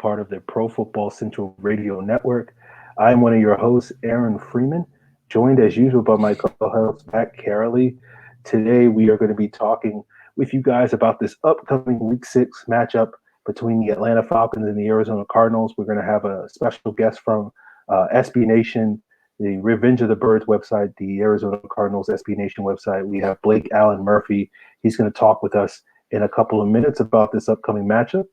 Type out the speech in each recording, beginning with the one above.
part of the Pro Football Central Radio Network. I'm one of your hosts, Aaron Freeman, joined as usual by my co-host, Matt Carolee. Today, we are going to be talking with you guys about this upcoming Week 6 matchup between the Atlanta Falcons and the Arizona Cardinals. We're going to have a special guest from SB Nation, the Revenge of the Birds website, the Arizona Cardinals SB Nation website. We have Blake Allen Murphy. He's going to talk with us in a couple of minutes about this upcoming matchup.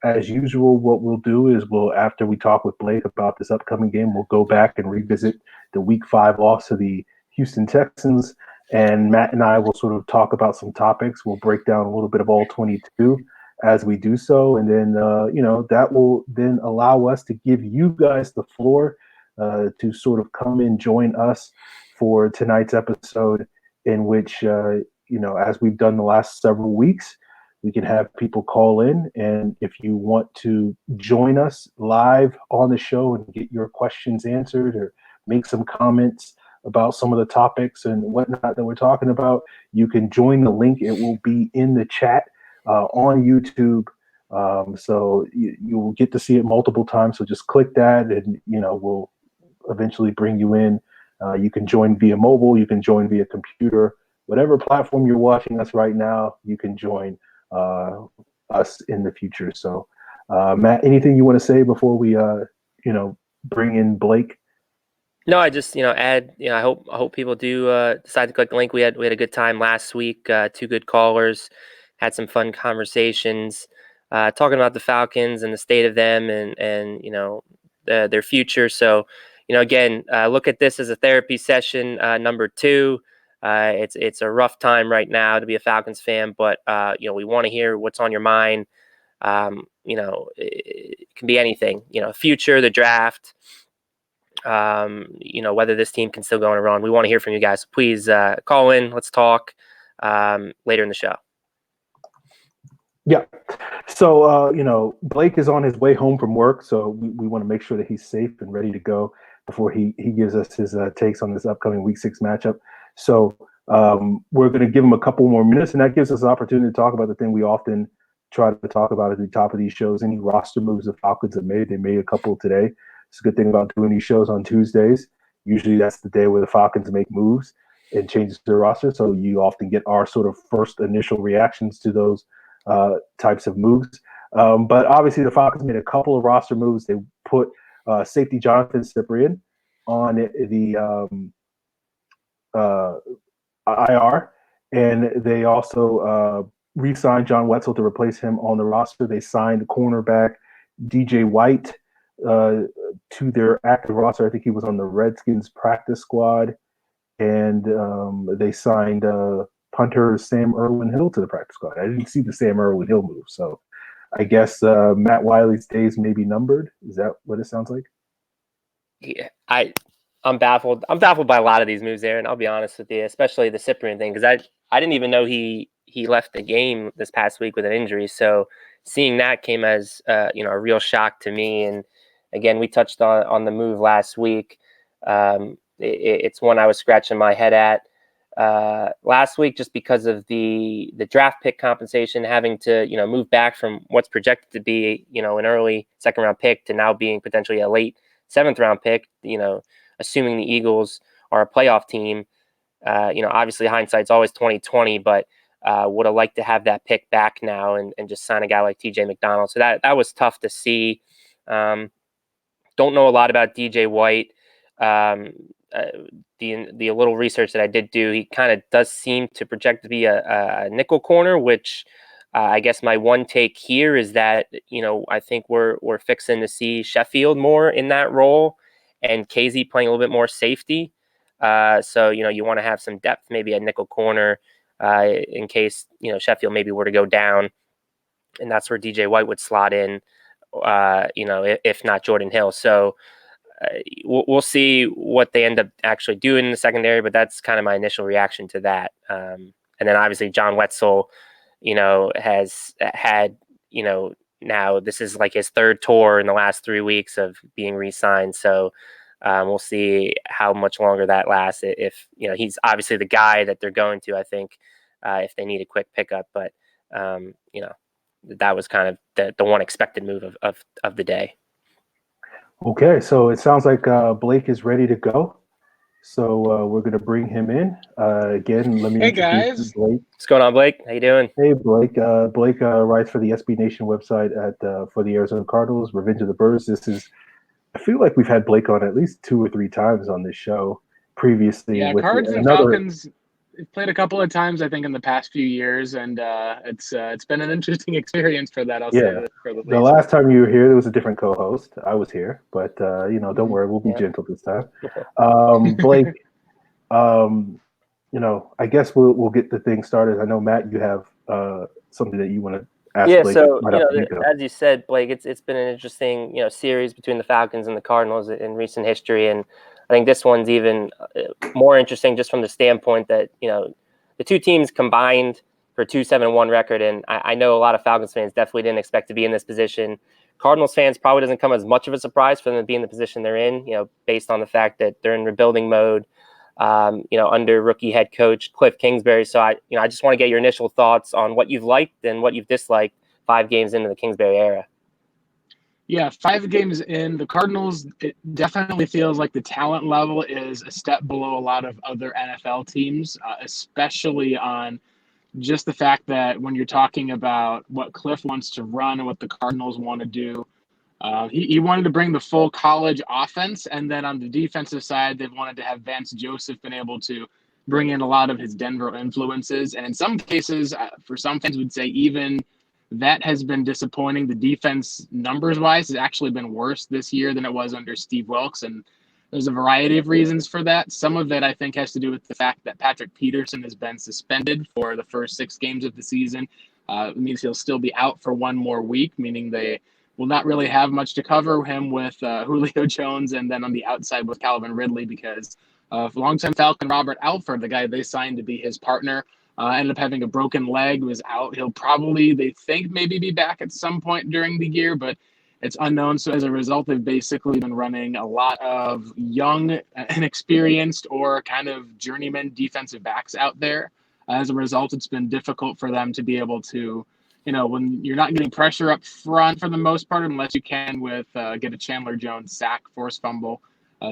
As usual, what we'll do is after we talk with Blake about this upcoming game, we'll go back and revisit the Week 5 loss to the Houston Texans, and Matt and I will sort of talk about some topics. We'll break down a little bit of all 22 as we do so, and then that will then allow us to give you guys the floor to sort of come and join us for tonight's episode, in which as we've done the last several weeks, we can have people call in, and if you want to join us live on the show and get your questions answered or make some comments about some of the topics and whatnot that we're talking about, you can join the link. It will be in the chat on YouTube. So you will get to see it multiple times. So just click that, and we'll eventually bring you in. You can join via mobile. You can join via computer. Whatever platform you're watching us right now, you can join us in the future. So, Matt, anything you want to say before we, bring in Blake? No, I just, add, I hope people do decide to click the link. We had a good time last week. Two good callers, had some fun conversations, talking about the Falcons and the state of them and their future. So, again, look at this as a therapy session number 2. It's a rough time right now to be a Falcons fan, but we want to hear what's on your mind. It can be anything. Future, the draft. Whether this team can still go on a run. We want to hear from you guys. So please call in. Let's talk later in the show. Yeah. So Blake is on his way home from work, so we want to make sure that he's safe and ready to go before he gives us his takes on this upcoming Week 6 matchup. So we're going to give him a couple more minutes, and that gives us an opportunity to talk about the thing we often try to talk about at the top of these shows, any roster moves the Falcons have made. They made a couple today. It's a good thing about doing these shows on Tuesdays. Usually that's the day where the Falcons make moves and changes their roster, so you often get our sort of first initial reactions to those types of moves. But obviously the Falcons made a couple of roster moves. They put safety Jonathan Cyprien on the IR, and they also re-signed John Wetzel to replace him on the roster. They signed cornerback DJ White to their active roster. I think he was on the Redskins practice squad, and they signed punter Sam Irwin-Hill to the practice squad. I didn't see the Sam Irwin-Hill move, so I guess Matt Wiley's days may be numbered. Is that what it sounds like? Yeah, I'm baffled. I'm baffled by a lot of these moves, Aaron. I'll be honest with you, especially the Cyprien thing, because I didn't even know he left the game this past week with an injury. So seeing that came as a real shock to me. And again, we touched on the move last week. It's one I was scratching my head at last week, just because of the draft pick compensation, having to move back from what's projected to be an early second round pick to now being potentially a late 7th round pick. Assuming the Eagles are a playoff team. Obviously hindsight's always 2020, but would have liked to have that pick back now and just sign a guy like TJ McDonald. So that was tough to see. Don't know a lot about DJ White. The little research that I did do, he kind of does seem to project to be a nickel corner, which I guess my one take here is that, I think we're fixing to see Sheffield more in that role and Casey playing a little bit more safety. So, you want to have some depth, maybe a nickel corner in case, Sheffield maybe were to go down, and that's where DJ White would slot in, if not Jordan Hill. So we'll see what they end up actually doing in the secondary, but that's kind of my initial reaction to that. And then obviously John Wetzel, has had, now this is like his 3rd tour in the last 3 weeks of being re-signed. So we'll see how much longer that lasts. If, he's obviously the guy that they're going to, I think, if they need a quick pickup, but, that was kind of the one expected move of the day. Okay, so it sounds like Blake is ready to go. So we're going to bring him in. Again, let me introduce guys. Blake. What's going on, Blake? How you doing? Hey, Blake. Blake writes for the SB Nation website for the Arizona Cardinals, Revenge of the Birds. I feel like we've had Blake on at least 2 or 3 times on this show previously. Yeah, With Cards and another, Falcons played a couple of times, I think, in the past few years, and it's been an interesting experience for that. I'll say that for the the least. last time you were here, there was a different co-host. I was here, but don't worry, we'll be gentle this time. Blake, I guess we'll get the thing started. I know, Matt, you have something that you want to ask Blake. So as you said, Blake, it's been an interesting series between the Falcons and the Cardinals in recent history, and I think this one's even more interesting just from the standpoint that the two teams combined for 2-7-1 record, and I know a lot of Falcons fans definitely didn't expect to be in this position. Cardinals fans probably doesn't come as much of a surprise for them to be in the position they're in, based on the fact that they're in rebuilding mode. Under rookie head coach Cliff Kingsbury. So I just want to get your initial thoughts on what you've liked and what you've disliked 5 games into the Kingsbury era. Yeah, 5 games in, the Cardinals, it definitely feels like the talent level is a step below a lot of other NFL teams, especially on just the fact that when you're talking about what Cliff wants to run and what the Cardinals want to do, he wanted to bring the full college offense, and then on the defensive side, they wanted to have Vance Joseph been able to bring in a lot of his Denver influences. And in some cases, for some fans would say even that has been disappointing. The defense, numbers-wise, has actually been worse this year than it was under Steve Wilkes, and there's a variety of reasons for that. Some of it, I think, has to do with the fact that Patrick Peterson has been suspended for the first 6 games of the season. It means he'll still be out for 1 more week, meaning they will not really have much to cover him with Julio Jones, and then on the outside with Calvin Ridley, because longtime Falcon Robert Alford, the guy they signed to be his partner, ended up having a broken leg, was out. He'll probably, they think, maybe be back at some point during the year, but it's unknown. So as a result, they've basically been running a lot of young, inexperienced, or kind of journeyman defensive backs out there. As a result, it's been difficult for them to be able to, when you're not getting pressure up front for the most part, unless you can with get a Chandler Jones sack, force fumble.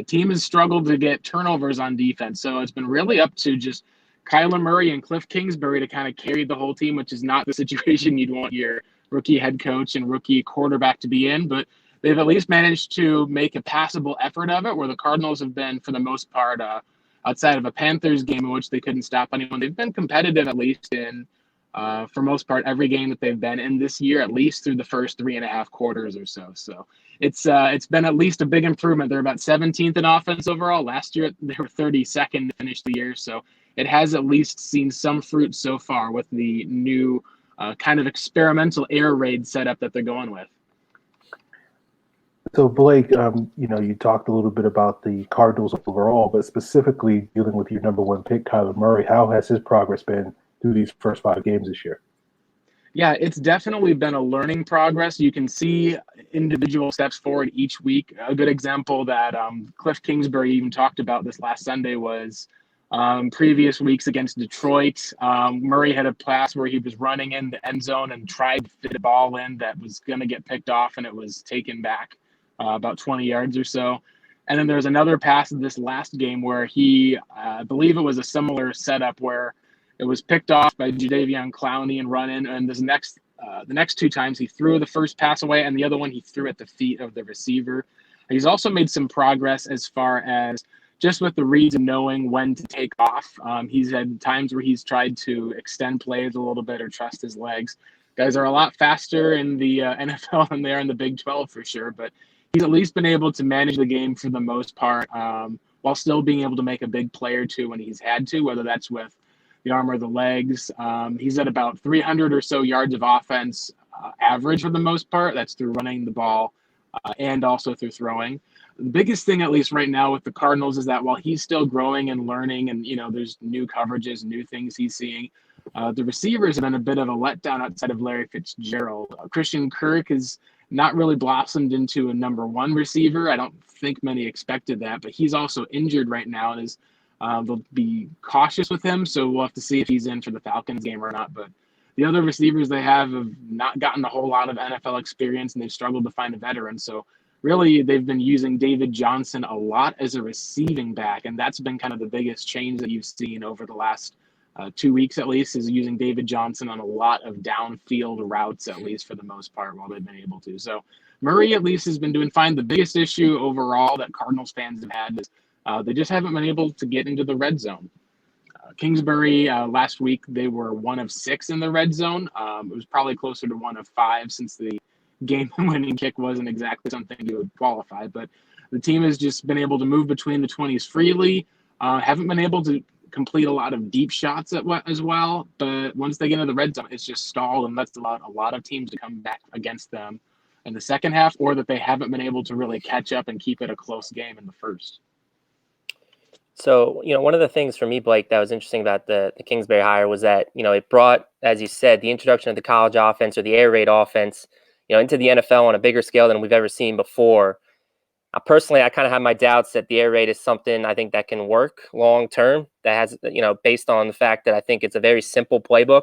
Team has struggled to get turnovers on defense. So it's been really up to just Kyler Murray and Cliff Kingsbury to kind of carry the whole team, which is not the situation you'd want your rookie head coach and rookie quarterback to be in. But they've at least managed to make a passable effort of it, where the Cardinals have been, for the most part, outside of a Panthers game in which they couldn't stop anyone, they've been competitive at least in, for most part, every game that they've been in this year, at least through the first 3.5 quarters or so. So it's been at least a big improvement. They're about 17th in offense overall. Last year, they were 32nd to finish the year. So it has at least seen some fruit so far with the new kind of experimental air raid setup that they're going with. So Blake, you talked a little bit about the Cardinals overall, but specifically dealing with your number 1 pick, Kyler Murray. How has his progress been through these first 5 games this year? Yeah, it's definitely been a learning progress. You can see individual steps forward each week. A good example that Cliff Kingsbury even talked about this last Sunday was previous weeks against Detroit. Murray had a pass where he was running in the end zone and tried to fit a ball in that was going to get picked off, and it was taken back about 20 yards or so. And then there's another pass in this last game where he, I believe it was a similar setup where it was picked off by Jadeveon Clowney and run in. And the next 2 times he threw the first pass away, and the other one he threw at the feet of the receiver. He's also made some progress as far as just with the reads and knowing when to take off. He's had times where he's tried to extend plays a little bit or trust his legs. Guys are a lot faster in the NFL than they are in the Big 12 for sure, but he's at least been able to manage the game for the most part, while still being able to make a big play or two when he's had to, whether that's with the arm or the legs. He's at about 300 or so yards of offense average for the most part. That's through running the ball and also through throwing. The biggest thing, at least right now with the Cardinals, is that while he's still growing and learning and, there's new coverages, new things he's seeing, the receivers have been a bit of a letdown outside of Larry Fitzgerald. Christian Kirk has not really blossomed into a number 1 receiver. I don't think many expected that, but he's also injured right now and is they'll be cautious with him, so we'll have to see if he's in for the Falcons game or not. But the other receivers they have not gotten a whole lot of NFL experience, and they've struggled to find a veteran. So really, they've been using David Johnson a lot as a receiving back, and that's been kind of the biggest change that you've seen over the last 2 weeks at least, is using David Johnson on a lot of downfield routes, at least for the most part, while they've been able to. So Murray at least has been doing fine. The biggest issue overall that Cardinals fans have had is they just haven't been able to get into the red zone. Kingsbury last week, they were 1 of 6 in the red zone. It was probably closer to 1 of 5 since the game-winning kick wasn't exactly something you would qualify. But the team has just been able to move between the 20s freely. Haven't been able to complete a lot of deep shots as well. But once they get into the red zone, it's just stalled, and that's allowed a lot of teams to come back against them in the second half, or that they haven't been able to really catch up and keep it a close game in the first. So, one of the things for me, Blake, that was interesting about the Kingsbury hire was that, it brought, as you said, the introduction of the college offense or the air raid offense, into the NFL on a bigger scale than we've ever seen before. Personally, I kind of have my doubts that the air raid is something I think that can work long term. That has, based on the fact that I think it's a very simple playbook.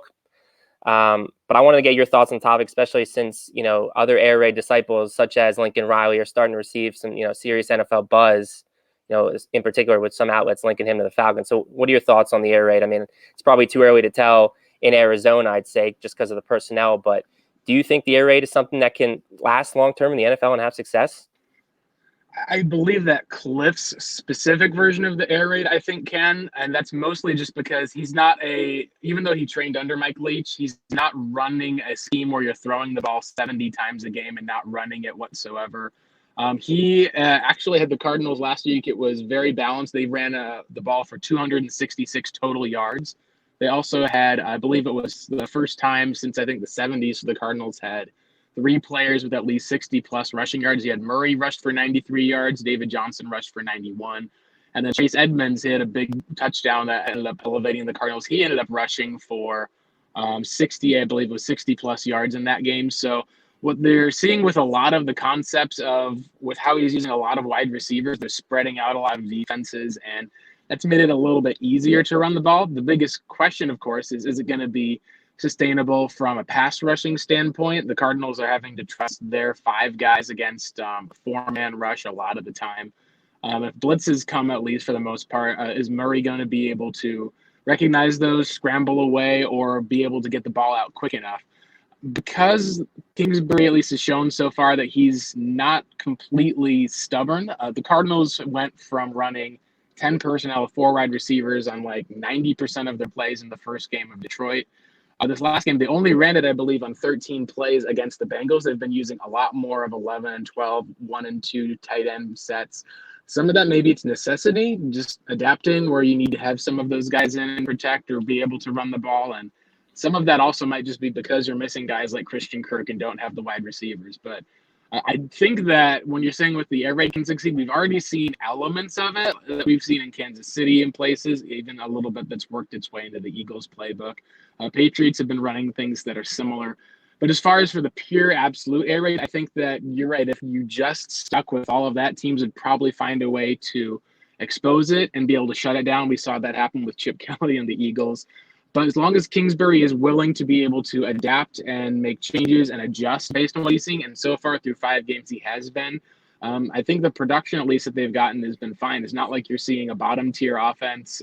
But I wanted to get your thoughts on the topic, especially since, other air raid disciples such as Lincoln Riley are starting to receive some, serious NFL buzz, in particular with some outlets linking him to the Falcons. So what are your thoughts on the air raid? I mean, it's probably too early to tell in Arizona, I'd say, just because of the personnel. But do you think the air raid is something that can last long term in the NFL and have success? I believe that Cliff's specific version of the air raid, I think, can, and that's mostly just because he's not even though he trained under Mike Leach, he's not running a scheme where you're throwing the ball 70 times a game and not running it whatsoever. He actually had the Cardinals last week. It was very balanced. They ran the ball for 266 total yards. They also had, I believe it was the first time since I think the 70s, the Cardinals had 3 players with at least 60-plus rushing yards. He had Murray rushed for 93 yards. David Johnson rushed for 91. And then Chase Edmonds hit a big touchdown that ended up elevating the Cardinals. He ended up rushing for 60, I believe it was 60-plus yards in that game. So what they're seeing with a lot of the concepts with how he's using a lot of wide receivers, they're spreading out a lot of defenses, and that's made it a little bit easier to run the ball. The biggest question, of course, is it going to be sustainable from a pass rushing standpoint? The Cardinals are having to trust their 5 guys against a 4-man rush a lot of the time. If blitzes come, at least for the most part, is Murray going to be able to recognize those, scramble away, or be able to get the ball out quick enough? Because Kingsbury at least has shown so far that he's not completely stubborn. The Cardinals went from running 10 personnel with 4 wide receivers on like 90% of their plays in the first game of Detroit. This last game, they only ran it, I believe, on 13 plays against the Bengals. They've been using a lot more of 11 and 12, 1 and 2 tight end sets. Some of that maybe it's necessity, just adapting where you need to have some of those guys in and protect or be able to run the ball. And some of that also might just be because you're missing guys like Christian Kirk and don't have the wide receivers. But I think that when you're saying with the air raid can succeed, we've already seen elements of it that we've seen in Kansas City in places, even a little bit that's worked its way into the Eagles playbook. Patriots have been running things that are similar. But as far as for the pure absolute air raid, I think that you're right. If you just stuck with all of that, teams would probably find a way to expose it and be able to shut it down. We saw that happen with Chip Kelly and the Eagles. But as long as Kingsbury is willing to be able to adapt and make changes and adjust based on what he's seeing, and so far through 5 games he has been, I think the production at least that they've gotten has been fine. It's not like you're seeing a bottom tier offense.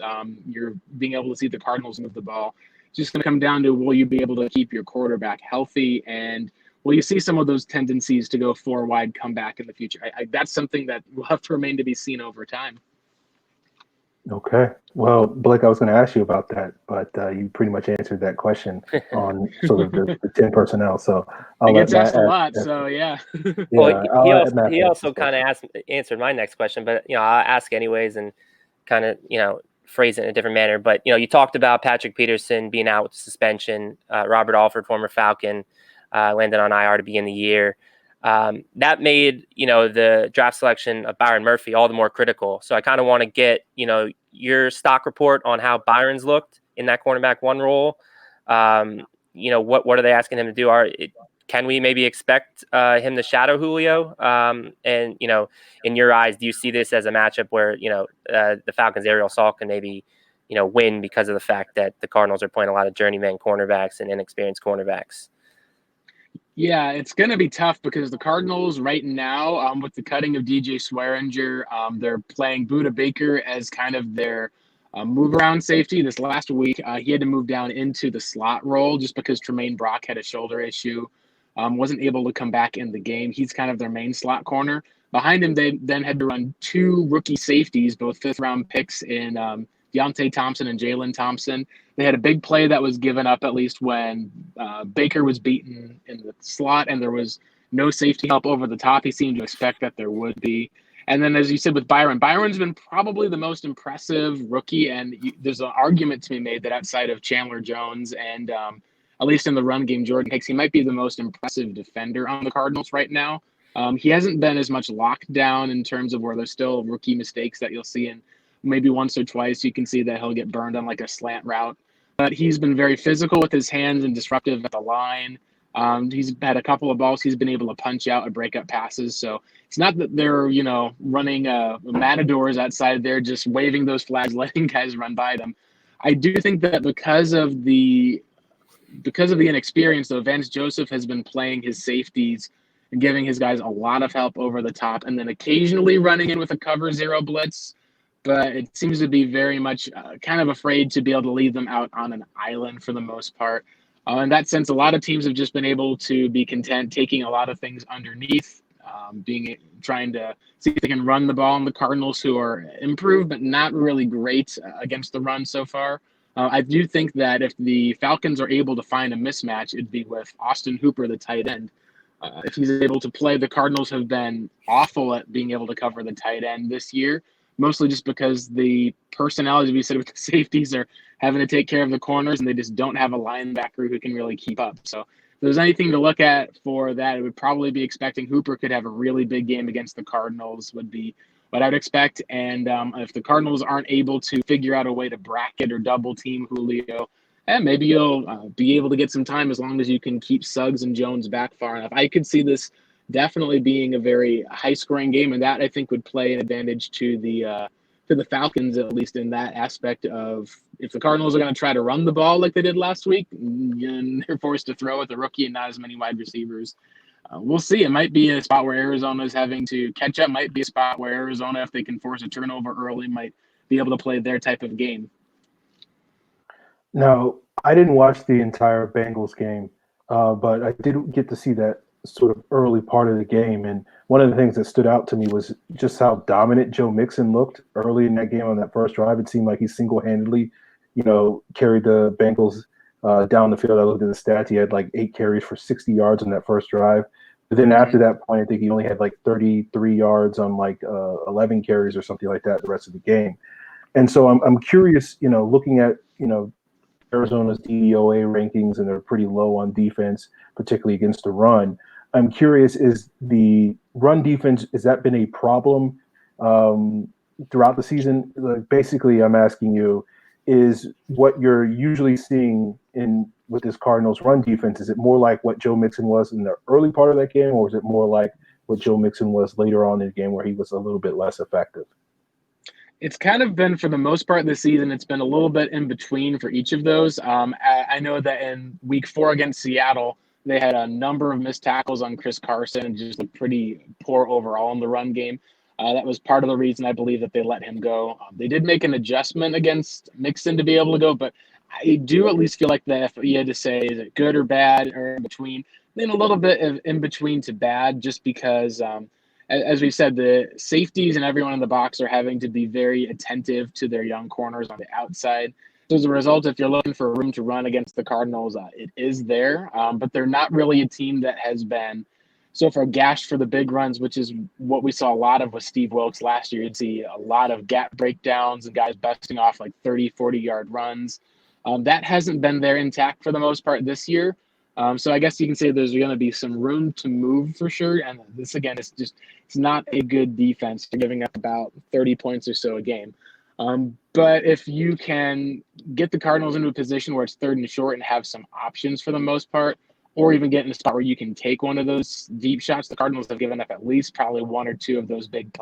You're being able to see the Cardinals move the ball. It's just going to come down to, will you be able to keep your quarterback healthy, and will you see some of those tendencies to go 4 wide come back in the future? That's something that will have to remain to be seen over time. Okay. Well, Blake, I was going to ask you about that, but you pretty much answered that question on sort of the 10 personnel. So I'll let Matt asked a lot, so yeah. Well, he also kind of answered my next question, but I'll ask anyways and kind of phrase it in a different manner. But you talked about Patrick Peterson being out with suspension. Robert Alford, former Falcon, landed on IR to begin the year. That made the draft selection of Byron Murphy all the more critical. So I kind of want to get your stock report on how Byron's looked in that cornerback 1 role. What are they asking him to do? Can we maybe expect him to shadow Julio? And in your eyes, do you see this as a matchup where the Falcons' Ariel Sall can maybe win because of the fact that the Cardinals are playing a lot of journeyman cornerbacks and inexperienced cornerbacks. Yeah, it's going to be tough because the Cardinals right now, with the cutting of DJ Swearinger, they're playing Budda Baker as kind of their move-around safety. This last week, he had to move down into the slot role just because Tremaine Brock had a shoulder issue, wasn't able to come back in the game. He's kind of their main slot corner. Behind him, they then had to run two rookie safeties, both fifth-round picks in Deontay Thompson and Jalen Thompson. They had a big play that was given up at least when Baker was beaten in the slot and there was no safety help over the top. He seemed to expect that there would be. And then, as you said, with Byron's been probably the most impressive rookie. And there's an argument to be made that outside of Chandler Jones and at least in the run game, Jordan Hicks, he might be the most impressive defender on the Cardinals right now. He hasn't been as much locked down in terms of where there's still rookie mistakes that you'll see in maybe once or twice. You can see that he'll get burned on like a slant route. But he's been very physical with his hands and disruptive at the line. He's had a couple of balls he's been able to punch out and break up passes. So it's not that they're, running matadors outside there, just waving those flags, letting guys run by them. I do think that because of the inexperience, though, Vance Joseph has been playing his safeties and giving his guys a lot of help over the top and then occasionally running in with a cover zero blitz. But it seems to be very much kind of afraid to be able to leave them out on an island for the most part. In that sense, a lot of teams have just been able to be content taking a lot of things underneath, trying to see if they can run the ball. And the Cardinals, who are improved but not really great against the run so far. I do think that if the Falcons are able to find a mismatch, it'd be with Austin Hooper, the tight end. If he's able to play, the Cardinals have been awful at being able to cover the tight end this year. Mostly just because the personalities, we said, with the safeties are having to take care of the corners, and they just don't have a linebacker who can really keep up. So if there's anything to look at for that, it would probably be expecting Hooper could have a really big game against the Cardinals would be what I would expect. And if the Cardinals aren't able to figure out a way to bracket or double team Julio, maybe you'll be able to get some time as long as you can keep Suggs and Jones back far enough. I could see this definitely being a very high-scoring game, and that I think would play an advantage to the Falcons, at least in that aspect of if the Cardinals are going to try to run the ball like they did last week, and they're forced to throw with the rookie and not as many wide receivers. We'll see. It might be a spot where Arizona is having to catch up. Might be a spot where Arizona, if they can force a turnover early, might be able to play their type of game. Now, I didn't watch the entire Bengals game, but I did get to see that sort of early part of the game. And one of the things that stood out to me was just how dominant Joe Mixon looked early in that game on that first drive. It seemed like he single-handedly, carried the Bengals down the field. I looked at the stats. He had like 8 carries for 60 yards on that first drive. But then after that point, I think he only had like 33 yards on like 11 carries or something like that the rest of the game. And so I'm curious, looking at, Arizona's DVOA rankings, and they're pretty low on defense, particularly against the run. I'm curious, is the run defense, has that been a problem throughout the season? Like, basically, I'm asking you, is what you're usually seeing with this Cardinals run defense, is it more like what Joe Mixon was in the early part of that game, or is it more like what Joe Mixon was later on in the game where he was a little bit less effective? It's kind of been, for the most part this season, it's been a little bit in between for each of those. I know that in week 4 against Seattle, they had a number of missed tackles on Chris Carson and just looked pretty poor overall in the run game. That was part of the reason I believe that they let him go. They did make an adjustment against Mixon to be able to go, but I do at least feel like that if you had to say, is it good or bad or in between, then a little bit of in between to bad, just because as we said, the safeties and everyone in the box are having to be very attentive to their young corners on the outside. So as a result, if you're looking for room to run against the Cardinals, it is there. But they're not really a team that has been so far gashed for the big runs, which is what we saw a lot of with Steve Wilkes last year. You'd see a lot of gap breakdowns and guys busting off like 30, 40-yard runs. That hasn't been there intact for the most part this year. So I guess you can say there's going to be some room to move for sure. And this, again, it's not a good defense. They're giving up about 30 points or so a game. But if you can get the Cardinals into a position where it's 3rd and short and have some options for the most part, or even get in a spot where you can take one of those deep shots, the Cardinals have given up at least probably 1 or 2 of those big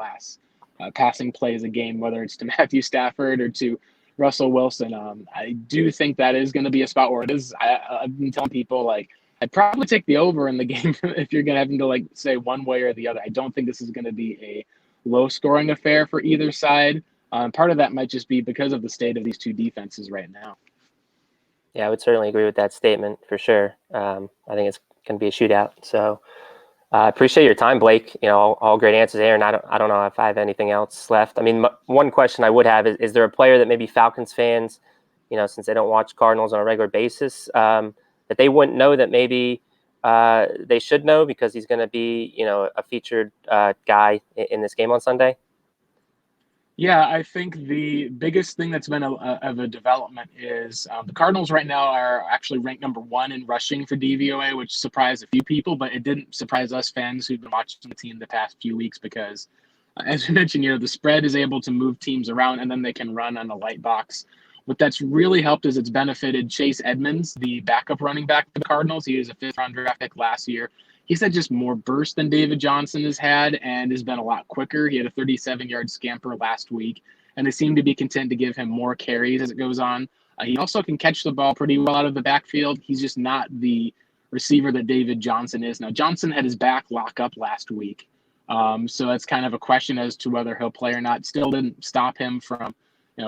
passing plays a game, whether it's to Matthew Stafford or to Russell Wilson. I do think that is going to be a spot where it is. I've been telling people, like, I'd probably take the over in the game if you're going to have to, like, say one way or the other. I don't think this is going to be a low-scoring affair for either side. Part of that might just be because of the state of these two defenses right now. Yeah, I would certainly agree with that statement for sure. I think it's going to be a shootout. So I appreciate your time, Blake. All great answers, Aaron. I don't know if I have anything else left. I mean, one question I would have is there a player that maybe Falcons fans, since they don't watch Cardinals on a regular basis, that they wouldn't know that maybe they should know because he's going to be, a featured guy in this game on Sunday? Yeah, I think the biggest thing that's been of a development is the Cardinals right now are actually ranked number 1 in rushing for DVOA, which surprised a few people, but it didn't surprise us fans who've been watching the team the past few weeks because, as you mentioned, the spread is able to move teams around and then they can run on a light box. What that's really helped is it's benefited Chase Edmonds, the backup running back for the Cardinals. He was a 5th-round draft pick last year. He's had just more burst than David Johnson has had and has been a lot quicker. He had a 37-yard scamper last week, and they seem to be content to give him more carries as it goes on. He also can catch the ball pretty well out of the backfield. He's just not the receiver that David Johnson is. Now, Johnson had his back lock up last week, so that's kind of a question as to whether he'll play or not. Still didn't stop him from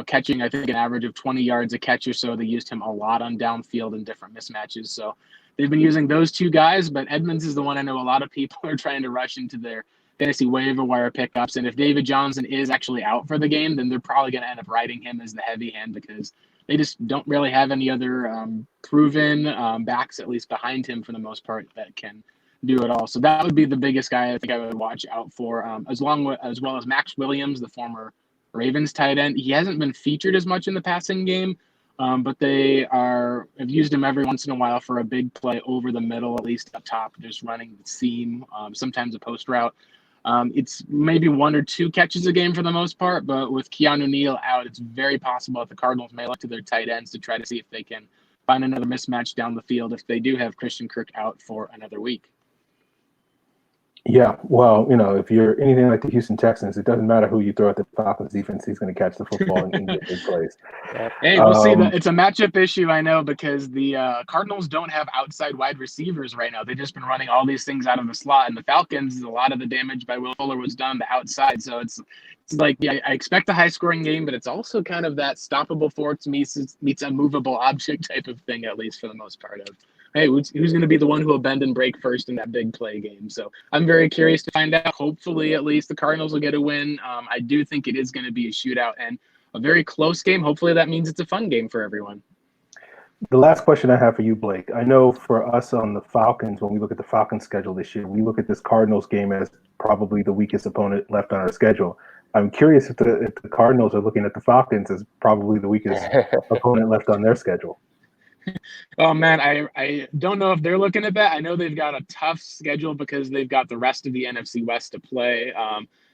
catching, I think, an average of 20 yards a catch or so. They used him a lot on downfield in different mismatches. So they've been using those two guys, but Edmonds is the one I know a lot of people are trying to rush into their fantasy waiver wire pickups. And if David Johnson is actually out for the game, then they're probably going to end up riding him as the heavy hand because they just don't really have any other proven backs, at least behind him for the most part, that can do it all. So that would be the biggest guy I think I would watch out for, as well as Max Williams, the former Ravens tight end. He hasn't been featured as much in the passing game, but they have used him every once in a while for a big play over the middle, at least up top, just running the seam, sometimes a post route. It's maybe 1 or 2 catches a game for the most part, but with Keanu Neal out, it's very possible that the Cardinals may look to their tight ends to try to see if they can find another mismatch down the field if they do have Christian Kirk out for another week. Yeah, well, if you're anything like the Houston Texans, it doesn't matter who you throw at the Falcons defense; he's going to catch the football and get big plays. Hey, we'll see. It's a matchup issue, I know, because the Cardinals don't have outside wide receivers right now. They've just been running all these things out of the slot, and the Falcons, a lot of the damage by Will Fuller was done on the outside. So it's like, yeah, I expect a high-scoring game, but it's also kind of that stoppable force meets a movable object type of thing, at least for the most part of, hey, who's going to be the one who will bend and break first in that big play game? So I'm very curious to find out. Hopefully, at least the Cardinals will get a win. I do think it is going to be a shootout and a very close game. Hopefully that means it's a fun game for everyone. The last question I have for you, Blake. I know for us on the Falcons, when we look at the Falcons schedule this year, we look at this Cardinals game as probably the weakest opponent left on our schedule. I'm curious if the Cardinals are looking at the Falcons as probably the weakest opponent left on their schedule. Oh, man, I don't know if they're looking at that. I know they've got a tough schedule because they've got the rest of the NFC West to play.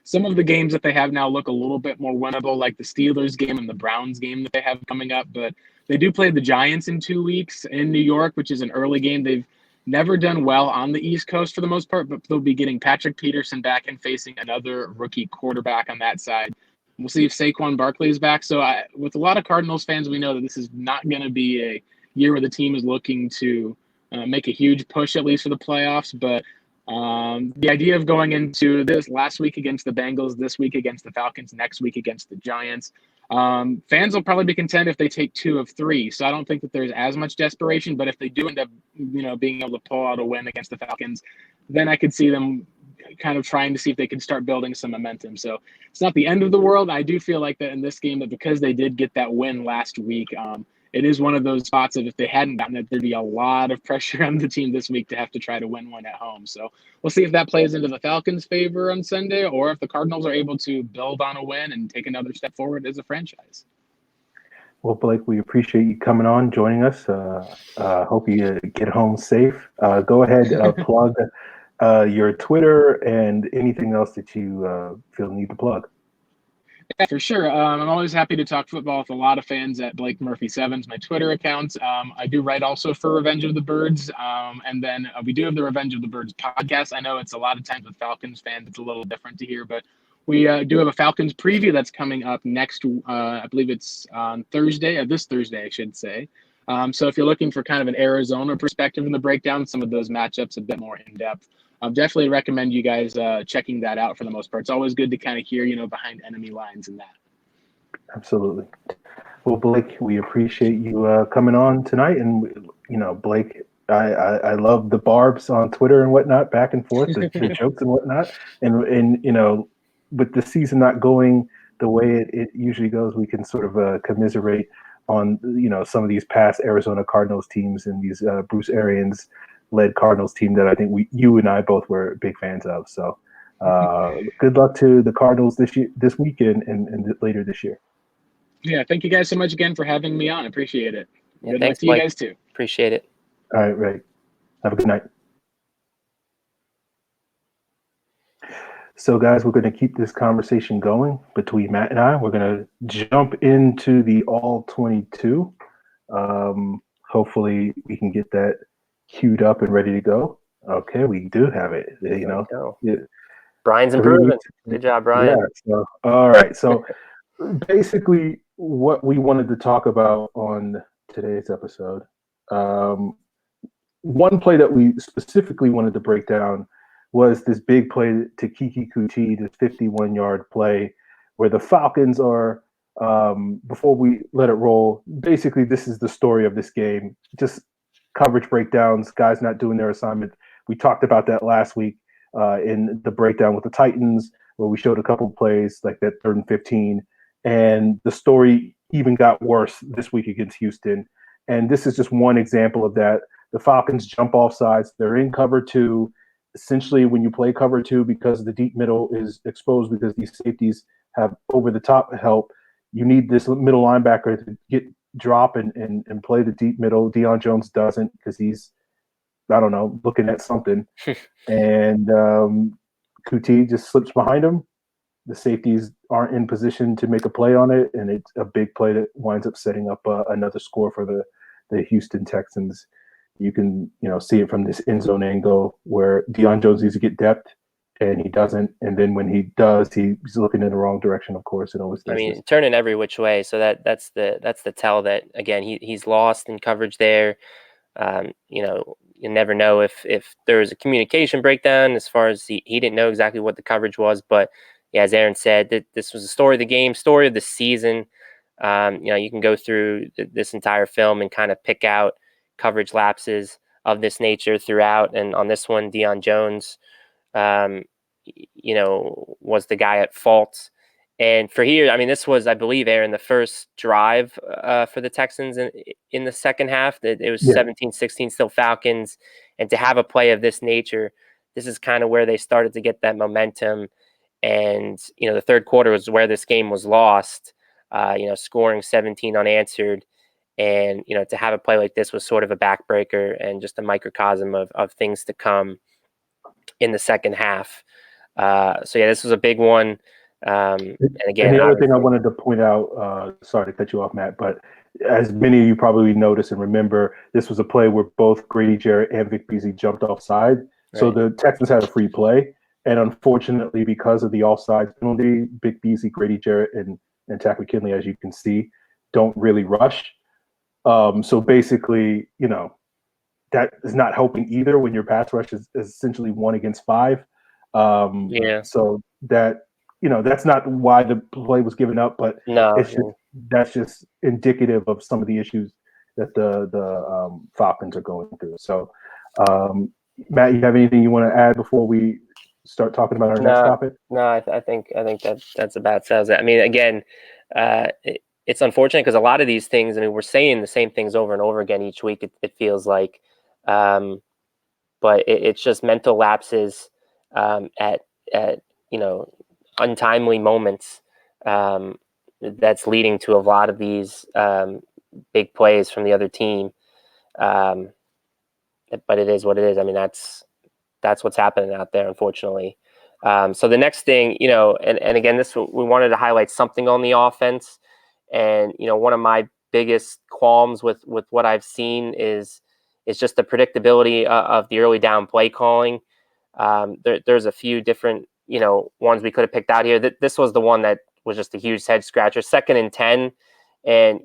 Some of the games that they have now look a little bit more winnable, like the Steelers game and the Browns game that they have coming up. But they do play the Giants in 2 weeks in New York, which is an early game. They've never done well on the East Coast for the most part, but they'll be getting Patrick Peterson back and facing another rookie quarterback on that side. We'll see if Saquon Barkley is back. So with a lot of Cardinals fans, we know that this is not going to be a year where the team is looking to make a huge push, at least for the playoffs. But the idea of going into this last week against the Bengals, this week against the Falcons, next week against the Giants, fans will probably be content if they take 2 of 3. So I don't think that there's as much desperation. But if they do end up, being able to pull out a win against the Falcons, then I could see them kind of trying to see if they can start building some momentum. So it's not the end of the world. I do feel like that in this game, that because they did get that win last week, it is one of those spots that if they hadn't gotten it, there'd be a lot of pressure on the team this week to have to try to win one at home. So we'll see if that plays into the Falcons' favor on Sunday, or if the Cardinals are able to build on a win and take another step forward as a franchise. Well, Blake, we appreciate you coming on, joining us. Hope you get home safe. Go ahead, plug your Twitter and anything else that you feel need to plug. Yeah, for sure. I'm always happy to talk football with a lot of fans at Blake Murphy 7's my Twitter account. I do write also for Revenge of the Birds. And then we do have the Revenge of the Birds podcast. I know it's a lot of times with Falcons fans, it's a little different to hear, but We do have a Falcons preview that's coming up next. I believe it's on Thursday, this Thursday, I should say. So if you're looking for kind of an Arizona perspective in the breakdown, some of those matchups a bit more in depth, I definitely recommend you guys checking that out for the most part. It's always good to kind of hear, behind enemy lines and that. Absolutely. Well, Blake, we appreciate you coming on tonight. And, Blake, I love the barbs on Twitter and whatnot, back and forth, the jokes and whatnot. And with the season not going the way it usually goes, we can sort of commiserate on, some of these past Arizona Cardinals teams and these Bruce Arians led Cardinals team that I think you and I both were big fans of. So good luck to the Cardinals this weekend and later this year. Yeah, thank you guys so much again for having me on. Appreciate it. Yeah, good thanks, luck to Blake. you guys too. Appreciate it. All right, Ray. Have a good night. So, guys, we're going to keep this conversation going between Matt and I. We're going to jump into the All 22. Hopefully, we can get that queued up and ready to go. Okay, we do have it. Yeah. Brian's improving. Good job, Brian. Yeah. So, all right. So, basically, what we wanted to talk about on today's episode, one play that we specifically wanted to break down was this big play to Kiki Kuti, this 51-yard play where the Falcons are, before we let it roll, basically this is the story of this game. Just coverage breakdowns, guys not doing their assignment. We talked about that last week in the breakdown with the Titans, where we showed a couple of plays like that 3rd and 15. And the story even got worse this week against Houston. And this is just one example of that. The Falcons jump off sides. They're in cover 2. Essentially, when you play cover 2, because the deep middle is exposed because these safeties have over-the-top help, you need this middle linebacker to get drop and play the deep middle. Deion Jones doesn't because he's, I don't know, looking at something. And Kuti just slips behind him. The safeties aren't in position to make a play on it, and it's a big play that winds up setting up another score for the Houston Texans. You can see it from this end zone angle where Deion Jones needs to get depth, and he doesn't. And then when he does, he's looking in the wrong direction. Of course, it always. Turning every which way. So that's the tell that again he's lost in coverage there. You never know if there was a communication breakdown as far as he didn't know exactly what the coverage was. But yeah, as Aaron said, this was the story of the game, story of the season. You can go through this entire film and kind of pick out coverage lapses of this nature throughout. And on this one, Deion Jones, was the guy at fault. And for here, this was, I believe, Aaron, the first drive for the Texans in the second half. It was 17-16 still Falcons. And to have a play of this nature, this is kind of where they started to get that momentum. And, the third quarter was where this game was lost, scoring 17 unanswered. And, to have a play like this was sort of a backbreaker and just a microcosm of things to come in the second half. This was a big one. And again, the other thing I wanted to point out, sorry to cut you off, Matt, but as many of you probably notice and remember, this was a play where both Grady Jarrett and Vic Beasley jumped offside. Right. So the Texans had a free play. And unfortunately, because of the offside penalty, Vic Beasley, Grady Jarrett, and Takk McKinley, as you can see, don't really rush. So basically, that is not helping either when your pass rush is essentially 1 against 5. So that, that's not why the play was given up, but that's just indicative of some of the issues that the Falcons are going through. So, Matt, you have anything you want to add before we start talking about our next topic? No, I think that's about says it. Again, it's unfortunate because a lot of these things, we're saying the same things over and over again each week. It feels like, but it's just mental lapses at untimely moments that's leading to a lot of these big plays from the other team. But it is what it is. That's what's happening out there, unfortunately. So the next thing, and again, we wanted to highlight something on the offense. And, one of my biggest qualms with what I've seen is just the predictability of the early down play calling. There's a few different ones we could have picked out here. This was the one that was just a huge head scratcher. 2nd and 10. And,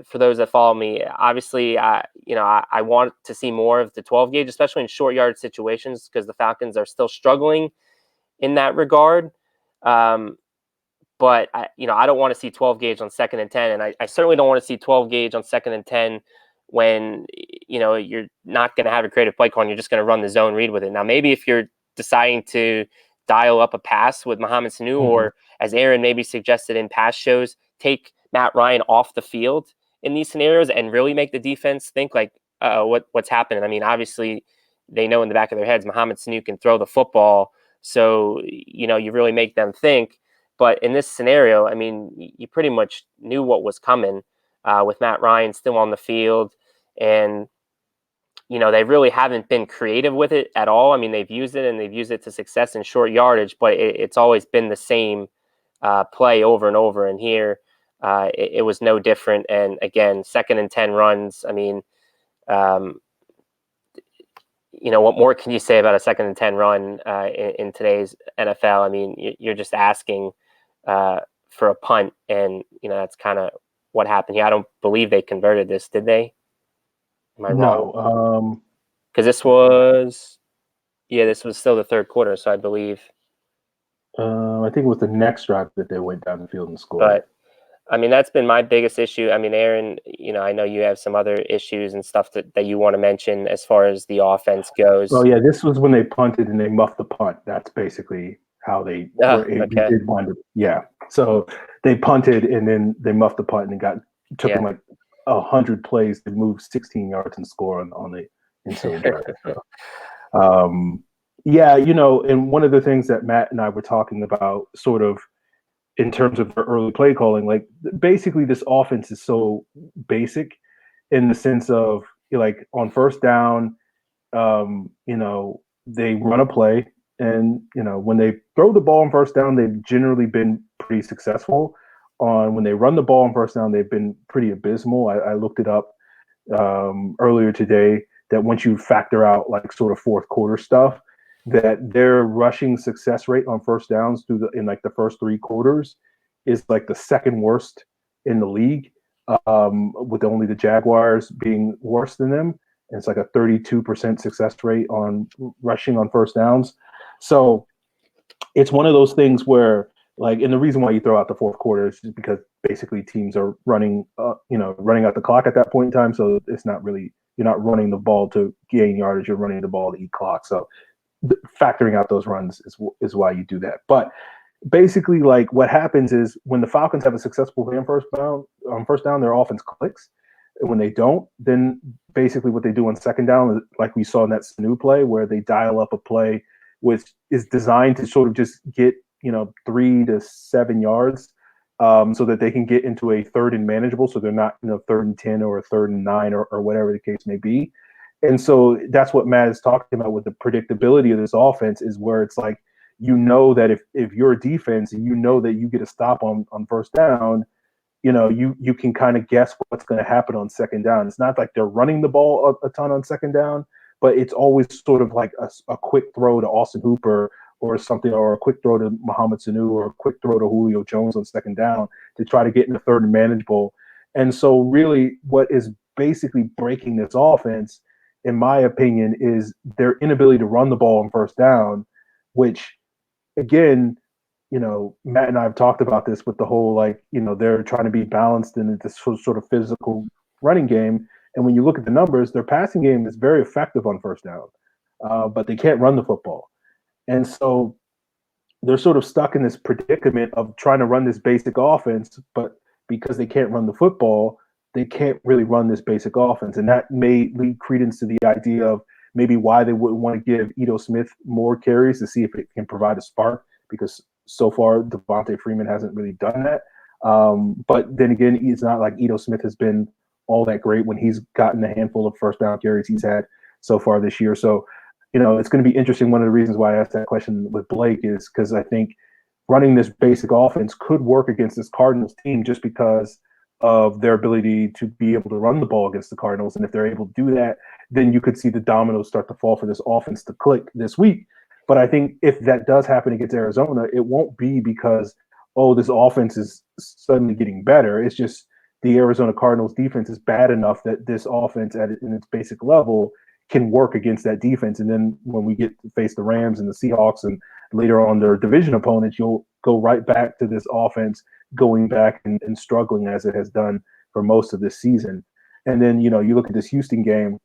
for those that follow me, obviously, I want to see more of the 12 gauge, especially in short yard situations, because the Falcons are still struggling in that regard. But I don't want to see 12 gauge on 2nd and 10. And I certainly don't want to see 12 gauge on 2nd and 10 when, you're not going to have a creative play call and you're just going to run the zone read with it. Now, maybe if you're deciding to dial up a pass with Mohamed Sanu, or as Aaron maybe suggested in past shows, take Matt Ryan off the field in these scenarios and really make the defense think like, what's happening. I mean, obviously they know in the back of their heads, Mohamed Sanu can throw the football. So, you really make them think. But in this scenario, I mean, you pretty much knew what was coming with Matt Ryan still on the field. And, they really haven't been creative with it at all. I mean, they've used it to success in short yardage, but it's always been the same play over and over. And here it was no different. And again, 2nd and 10 runs. I mean, what more can you say about a 2nd and 10 run in today's NFL? I mean, you're just asking for a punt, and that's kind of what happened here. I don't believe they converted this, did they? Am I wrong? No, because this was still the 3rd quarter, so I believe. I think it was the next drive that they went down the field and scored. But I mean, that's been my biggest issue. I mean, Aaron, I know you have some other issues and stuff that you want to mention as far as the offense goes. Oh yeah, this was when they punted and they muffed the punt. That's basically how they did wind up. Yeah, so they punted and then they muffed the punt and took them like 100 plays to move 16 yards and score on the ensuing drive. So, and one of the things that Matt and I were talking about, sort of in terms of their early play calling, like basically this offense is so basic in the sense of like on first down, they run a play, and when they throw the ball on first down, they've generally been pretty successful. When they run the ball on first down, they've been pretty abysmal. I looked it up earlier today that once you factor out like sort of 4th quarter stuff, that their rushing success rate on first downs in like the first 3 quarters is like the 2nd worst in the league, with only the Jaguars being worse than them. And it's like a 32% success rate on rushing on first downs. So it's one of those things where, like, and the reason why you throw out the 4th quarter is just because basically teams are running out the clock at that point in time. So it's not really, you're not running the ball to gain yardage, you're running the ball to eat clock. So factoring out those runs is why you do that. But basically, like, what happens is when the Falcons have a successful play on first down, their offense clicks. And when they don't, then basically what they do on 2nd down, like we saw in that Sanu play, where they dial up a play which is designed to sort of just get 3 to 7 yards, so that they can get into a 3rd and manageable, so they're not 3rd and 10 or a 3rd and 9 or whatever the case may be. And so that's what Matt is talking about with the predictability of this offense, is where it's like, that if you're a defense and that you get a stop on first down, you can kind of guess what's going to happen on 2nd down. It's not like they're running the ball a ton on 2nd down, but it's always sort of like a quick throw to Austin Hooper or something, or a quick throw to Mohamed Sanu, or a quick throw to Julio Jones on 2nd down to try to get in the 3rd and manageable. And so really what is basically breaking this offense, in my opinion, is their inability to run the ball on first down, which, again, Matt and I have talked about this with the whole, like, they're trying to be balanced in this sort of physical running game. And when you look at the numbers, their passing game is very effective on first down, but they can't run the football. And so they're sort of stuck in this predicament of trying to run this basic offense, but because they can't run the football, they can't really run this basic offense. And that may lead credence to the idea of maybe why they wouldn't want to give Ito Smith more carries to see if it can provide a spark, because so far Devontae Freeman hasn't really done that. But then again, it's not like Ito Smith has been all that great when he's gotten a handful of first down carries he's had so far this year. So, it's going to be interesting. One of the reasons why I asked that question with Blake is because I think running this basic offense could work against this Cardinals team, just because of their ability to be able to run the ball against the Cardinals. And if they're able to do that, then you could see the dominoes start to fall for this offense to click this week. But I think if that does happen against Arizona, it won't be because, oh, this offense is suddenly getting better. It's just the Arizona Cardinals defense is bad enough that this offense in its basic level can work against that defense. And then when we get to face the Rams and the Seahawks and later on their division opponents, you'll go right back to this offense going back and struggling as it has done for most of this season. And then, you look at this Houston game,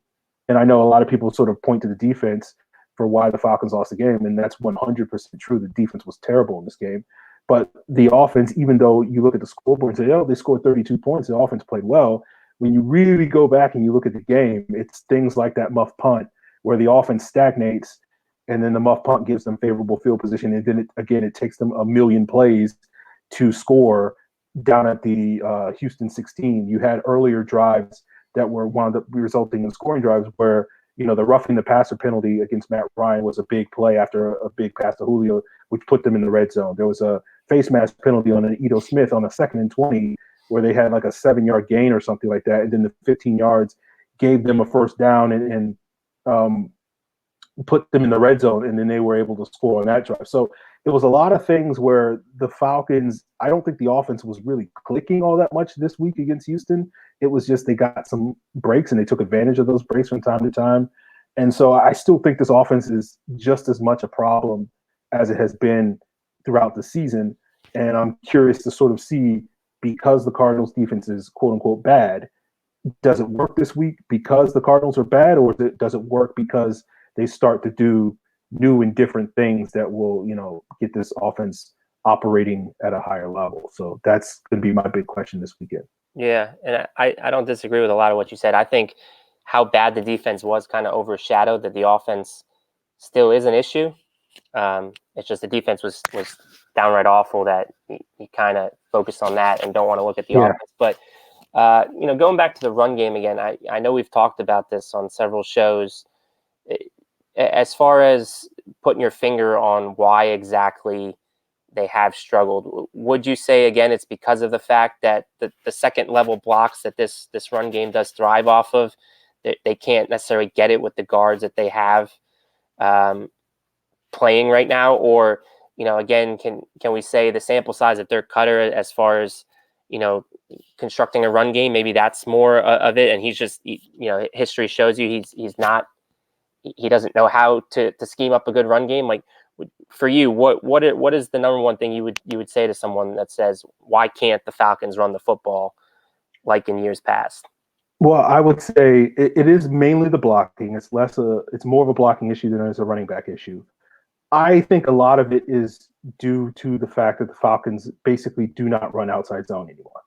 and I know a lot of people sort of point to the defense for why the Falcons lost the game, and that's 100% true. The defense was terrible in this game. But the offense, even though you look at the scoreboard and say, oh, they scored 32 points, the offense played well. When you really go back and you look at the game, it's things like that muff punt where the offense stagnates and then the muff punt gives them favorable field position. And then, it takes them a million plays to score down at the Houston 16. You had earlier drives that were wound up resulting in scoring drives where, the roughing the passer penalty against Matt Ryan was a big play after a big pass to Julio, which put them in the red zone. There was a face mask penalty on an Ito Smith on a 2nd and 20 where they had like a 7-yard gain or something like that. And then the 15 yards gave them a first down and put them in the red zone. And then they were able to score on that drive. So it was a lot of things where the Falcons, I don't think the offense was really clicking all that much this week against Houston. It was just they got some breaks and they took advantage of those breaks from time to time. And so I still think this offense is just as much a problem as it has been throughout the season. And I'm curious to sort of see, because the Cardinals defense is quote unquote bad, does it work this week because the Cardinals are bad, or does it work because they start to do new and different things that will, get this offense operating at a higher level? So that's going to be my big question this weekend. Yeah, and I don't disagree with a lot of what you said. I think how bad the defense was kind of overshadowed that the offense still is an issue. It's just the defense was downright awful that you kind of focused on that and don't want to look at the offense. But, going back to the run game again, I know we've talked about this on several shows. As far as putting your finger on why exactly they have struggled, would you say, again, it's because of the fact that the second level blocks that this run game does thrive off of, they can't necessarily get it with the guards that they have playing right now? Or, again, can we say the sample size of Dirk Cutter as far as, constructing a run game, maybe that's more of it. And he's just, history shows you he doesn't know how to scheme up a good run game. Like, for you, what is the number one thing you would say to someone that says, why can't the Falcons run the football like in years past? Well, I would say it is mainly the blocking. It's more of a blocking issue than it is a running back issue. I think a lot of it is due to the fact that the Falcons basically do not run outside zone anymore.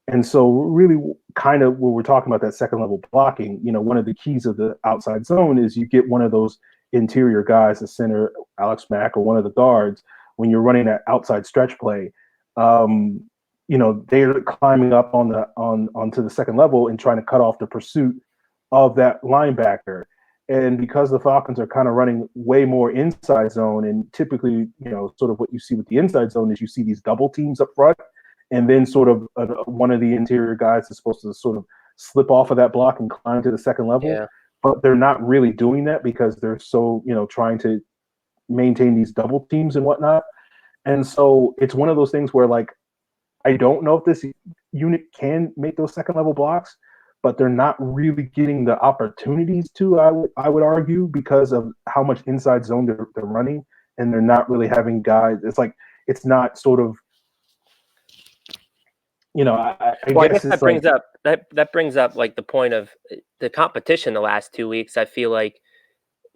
And so really kind of when we're talking about that second level blocking, one of the keys of the outside zone is you get one of those interior guys, the center, Alex Mack, or one of the guards, when you're running that outside stretch play, they're climbing up onto the second level and trying to cut off the pursuit of that linebacker. And because the Falcons are kind of running way more inside zone, and typically, sort of what you see with the inside zone is you see these double teams up front, and then sort of one of the interior guys is supposed to sort of slip off of that block and climb to the second level. Yeah. But they're not really doing that because they're so, trying to maintain these double teams and whatnot. And so it's one of those things where, like, I don't know if this unit can make those second level blocks, but they're not really getting the opportunities to, I would argue, because of how much inside zone they're running, and they're not really having guys. It's like, it's not sort of, I guess that brings up like the point of the competition the last 2 weeks. I feel like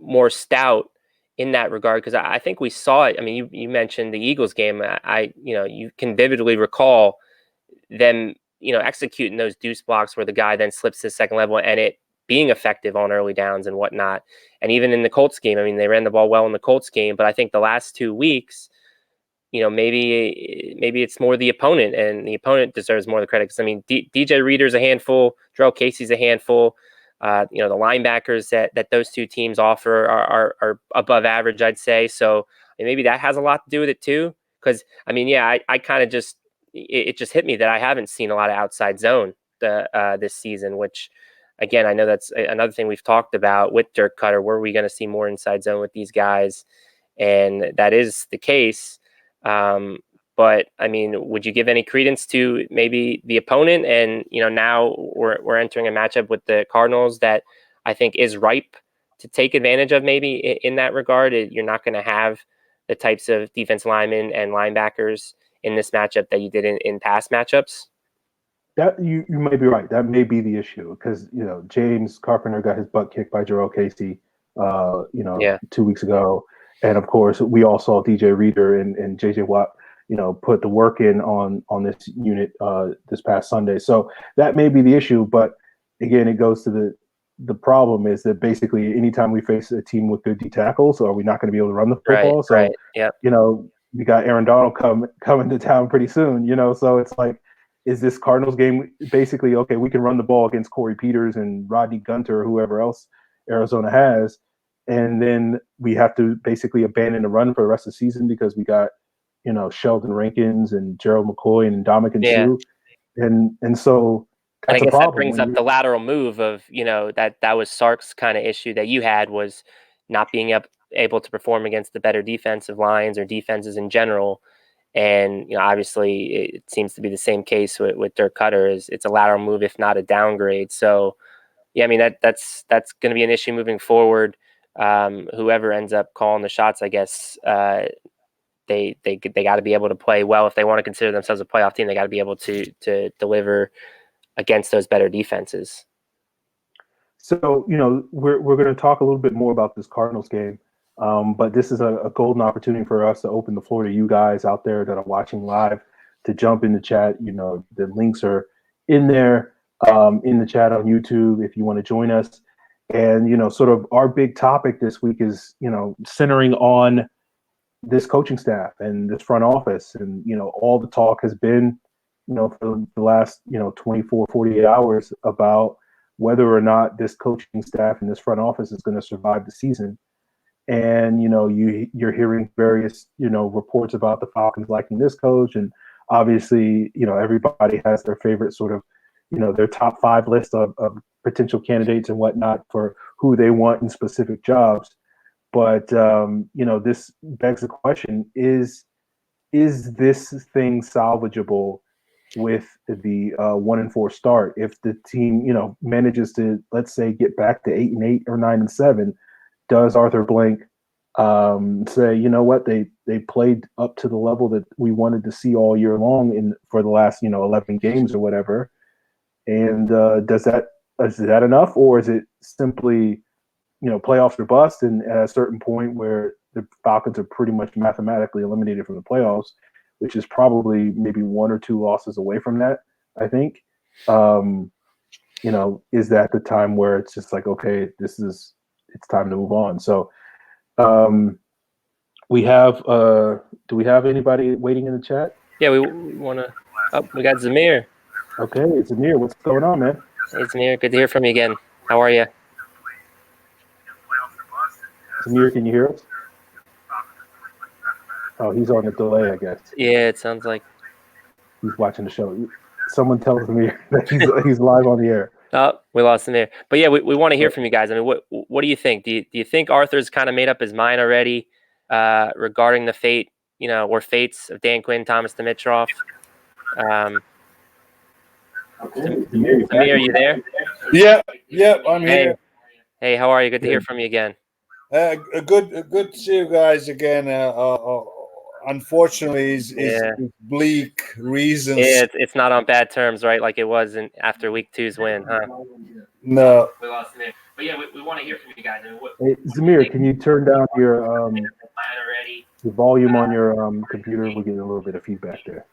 more stout in that regard, because I think we saw it. I mean, you mentioned the Eagles game. You can vividly recall them, executing those deuce blocks where the guy then slips to the second level and it being effective on early downs and whatnot. And even in the Colts game, I mean, they ran the ball well in the Colts game, but I think the last 2 weeks, maybe it's more the opponent, and the opponent deserves more of the credit. Because, I mean, DJ Reader's a handful, Jarrell Casey's a handful. The linebackers that those two teams offer are above average, I'd say. So maybe that has a lot to do with it too. Because, I mean, yeah, I kind of just, it just hit me that I haven't seen a lot of outside zone this season, which, again, I know that's another thing we've talked about with Dirk Cutter. Where are we going to see more inside zone with these guys? and that is the case. But I mean, would you give any credence to maybe the opponent? And now we're entering a matchup with the Cardinals that I think is ripe to take advantage of. Maybe in that regard, you're not going to have the types of defense linemen and linebackers in this matchup that you did in past matchups. That you may be right. That may be the issue because James Carpenter got his butt kicked by Jarrell Casey, Yeah. 2 weeks ago, and of course we all saw DJ Reader and JJ Watt, put the work in on this unit this past Sunday. So that may be the issue, but again, it goes to the problem is that basically anytime we face a team with good D tackles, are we not going to be able to run the football? Right. Yeah. We got Aaron Donald coming to town pretty soon. So it's like, is this Cardinals game basically okay? We can run the ball against Corey Peters and Rodney Gunter or whoever else Arizona has, and then we have to basically abandon the run for the rest of the season because we got Sheldon Rankins and Gerald McCoy and Ndamukong Suh, and so that's I guess a problem. that brings up the lateral move of that was Sark's kind of issue that you had, was not being able to perform against the better defensive lines or defenses in general. And obviously it seems to be the same case with Dirk Cutter. It's a lateral move, if not a downgrade. So yeah, I mean that's going to be an issue moving forward. Whoever ends up calling the shots, I guess they got to be able to play well if they want to consider themselves a playoff team. They got to be able to deliver against those better defenses. So we're going to talk a little bit more about this Cardinals game. But this is a golden opportunity for us to open the floor to you guys out there that are watching live to jump in the chat. The links are in there in the chat on YouTube if you want to join us. And, sort of our big topic this week is, centering on this coaching staff and this front office. And, all the talk has been, for the last, 24, 48 hours about whether or not this coaching staff and this front office is going to survive the season. And you're hearing various reports about the Falcons liking this coach, and obviously everybody has their favorite sort of their top 5 list of potential candidates and whatnot for who they want in specific jobs. But this begs the question: is this thing salvageable with the 1-4 start? If the team manages to, let's say, get back to 8-8 or 9-7. Does Arthur Blank say, what, they played up to the level that we wanted to see all year long for the last 11 games or whatever, and is that enough, or is it simply playoffs or bust, and at a certain point where the Falcons are pretty much mathematically eliminated from the playoffs, which is probably maybe 1 or 2 losses away from that, I think. Is that the time where it's just like, okay, it's time to move on? So we have do we have anybody waiting in the chat? Yeah, we want to. Oh, we got Zamir. Okay, Zamir, what's going on, man? Hey, Zamir, good to hear from you again. How are you? Zamir, can you hear us? Oh, he's on a delay, I guess. Yeah, it sounds like he's watching the show. Someone tells me that he's live on the air. Oh, we lost him there. But yeah, we want to hear from you guys. I mean, what do you think? Do you think Arthur's kind of made up his mind already regarding the fate, or fates of Dan Quinn, Thomas Dimitroff? Zamir, are you there? Yeah, I'm here. Hey, how are you? Good to hear from you again. Good to see you guys again. Unfortunately, is bleak reasons. Yeah, it's not on bad terms, right? Like it was after week 2's win, huh? No. We lost Zamir. But yeah, we want to hear from you guys. Hey, Zamir, can you turn down your volume on your computer? We're getting a little bit of feedback there.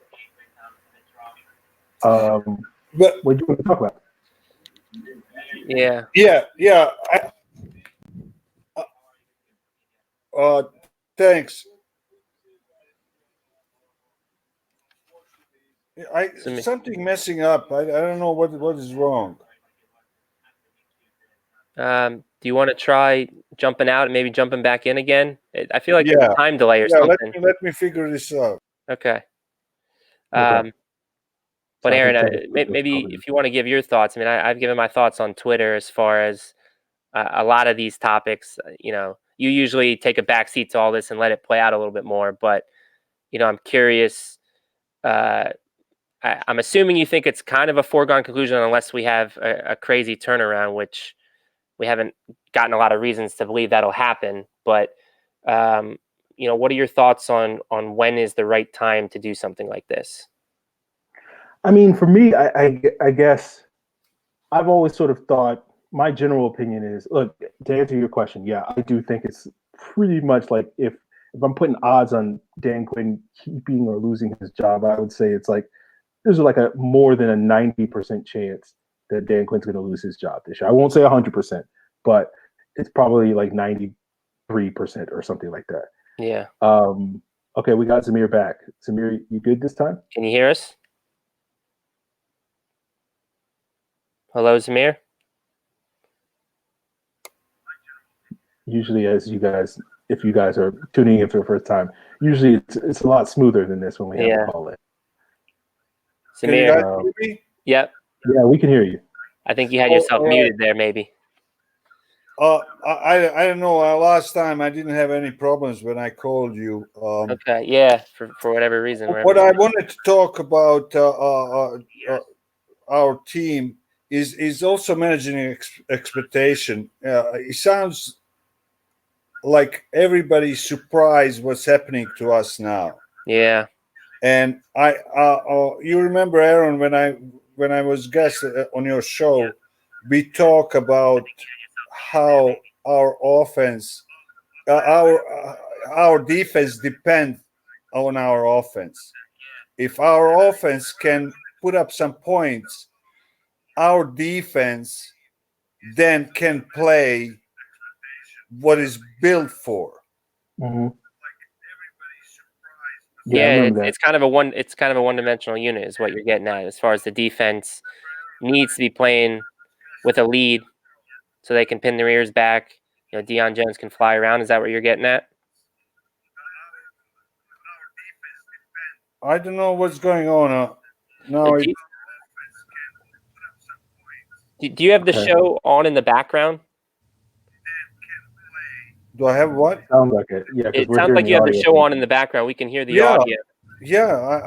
But what do you want to talk about? Yeah. Thanks. Something messing up. I don't know what is wrong. Do you want to try jumping out and maybe jumping back in again? I feel like there's a time delay or something. Let me figure this out. Okay. But Aaron, maybe if you want to give your thoughts. I mean, I've given my thoughts on Twitter as far as a lot of these topics. you usually take a backseat to all this and let it play out a little bit more. But, I'm curious. I'm assuming you think it's kind of a foregone conclusion unless we have a crazy turnaround, which we haven't gotten a lot of reasons to believe that'll happen. But, what are your thoughts on when is the right time to do something like this? I mean, for me, I guess I've always sort of thought my general opinion is, look, to answer your question, yeah, I do think it's pretty much like if I'm putting odds on Dan Quinn keeping or losing his job, I would say it's like there's like a more than a 90% chance that Dan Quinn's going to lose his job this year. I won't say 100%, but it's probably like 93% or something like that. Yeah. Okay, we got Zamir back. Zamir, you good this time? Can you hear us? Hello, Zamir? Usually, if you guys are tuning in for the first time, usually it's a lot smoother than this when we have a call in. Can you guys hear me? Yep. Yeah, we can hear you. I think you had yourself muted there, maybe. I don't know. Last time I didn't have any problems when I called you. Okay, yeah, for whatever reason. What I wanted to talk about our team is also managing expectation. It sounds like everybody's surprised what's happening to us now. Yeah. And you remember, Aaron, when I was guest on your show, we talk about how our offense, our defense depends on our offense. If our offense can put up some points, our defense then can play what is built for. Mm-hmm. Yeah, it's kind of a one-dimensional unit is what you're getting at as far as the defense needs to be playing with a lead so they can pin their ears back. Deion Jones can fly around. Is that what you're getting at? I don't know what's going on. No. Do you have the show on in the background? Do I have what? Sounds like it. Yeah, it sounds like you have the show on in the background. We can hear the audio. Yeah,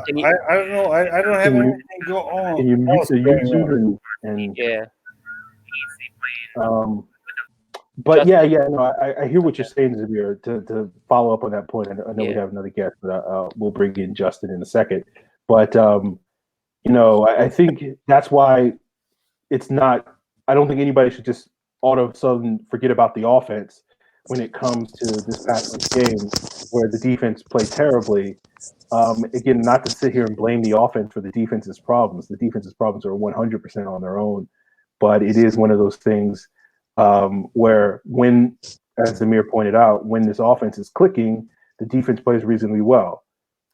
I don't know. I don't have anything go on. Can you mute the YouTube and yeah. But no, I hear what you're saying, Zamir. To follow up on that point, I know we have another guest, but we'll bring in Justin in a second. But I think that's why it's not. I don't think anybody should just all of a sudden forget about the offense when it comes to this past week's game, where the defense played terribly. Again, not to sit here and blame the offense for the defense's problems. The defense's problems are 100% on their own, but it is one of those things where when, as Amir pointed out, when this offense is clicking, the defense plays reasonably well.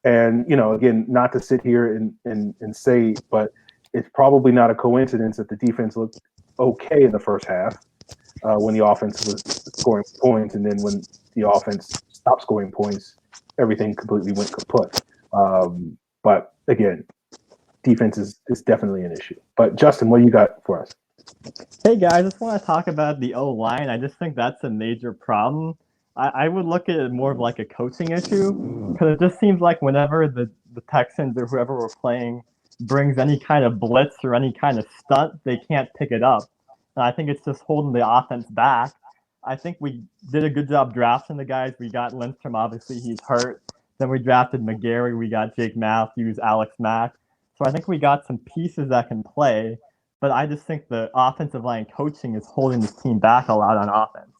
And, again, not to sit here and say, but it's probably not a coincidence that the defense looked okay in the first half when the offense was scoring points. And then when the offense stopped scoring points, everything completely went kaput. But again, defense is definitely an issue. But Justin, what do you got for us? Hey guys, I just want to talk about the O-line. I just think that's a major problem. I would look at it more of like a coaching issue because it just seems like whenever the Texans or whoever we're playing brings any kind of blitz or any kind of stunt, they can't pick it up. And I think it's just holding the offense back. I think we did a good job drafting the guys. We got Lindstrom, obviously he's hurt. Then we drafted McGarry. We got Jake Matthews, Alex Mack. So I think we got some pieces that can play. But I just think the offensive line coaching is holding this team back a lot on offense.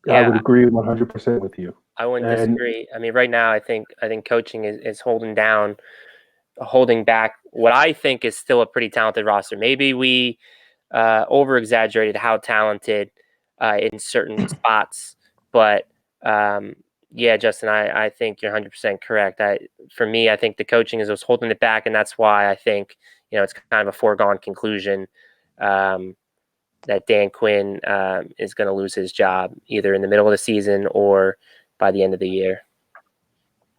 Yeah, I would agree 100% with you. I wouldn't disagree. I mean, right now, I think coaching is holding back what I think is still a pretty talented roster. Maybe we over-exaggerated how talented in certain spots. But, Justin, I think you're 100% correct. For me, I think the coaching is what's holding it back, and that's why I think it's kind of a foregone conclusion that Dan Quinn is going to lose his job either in the middle of the season or by the end of the year.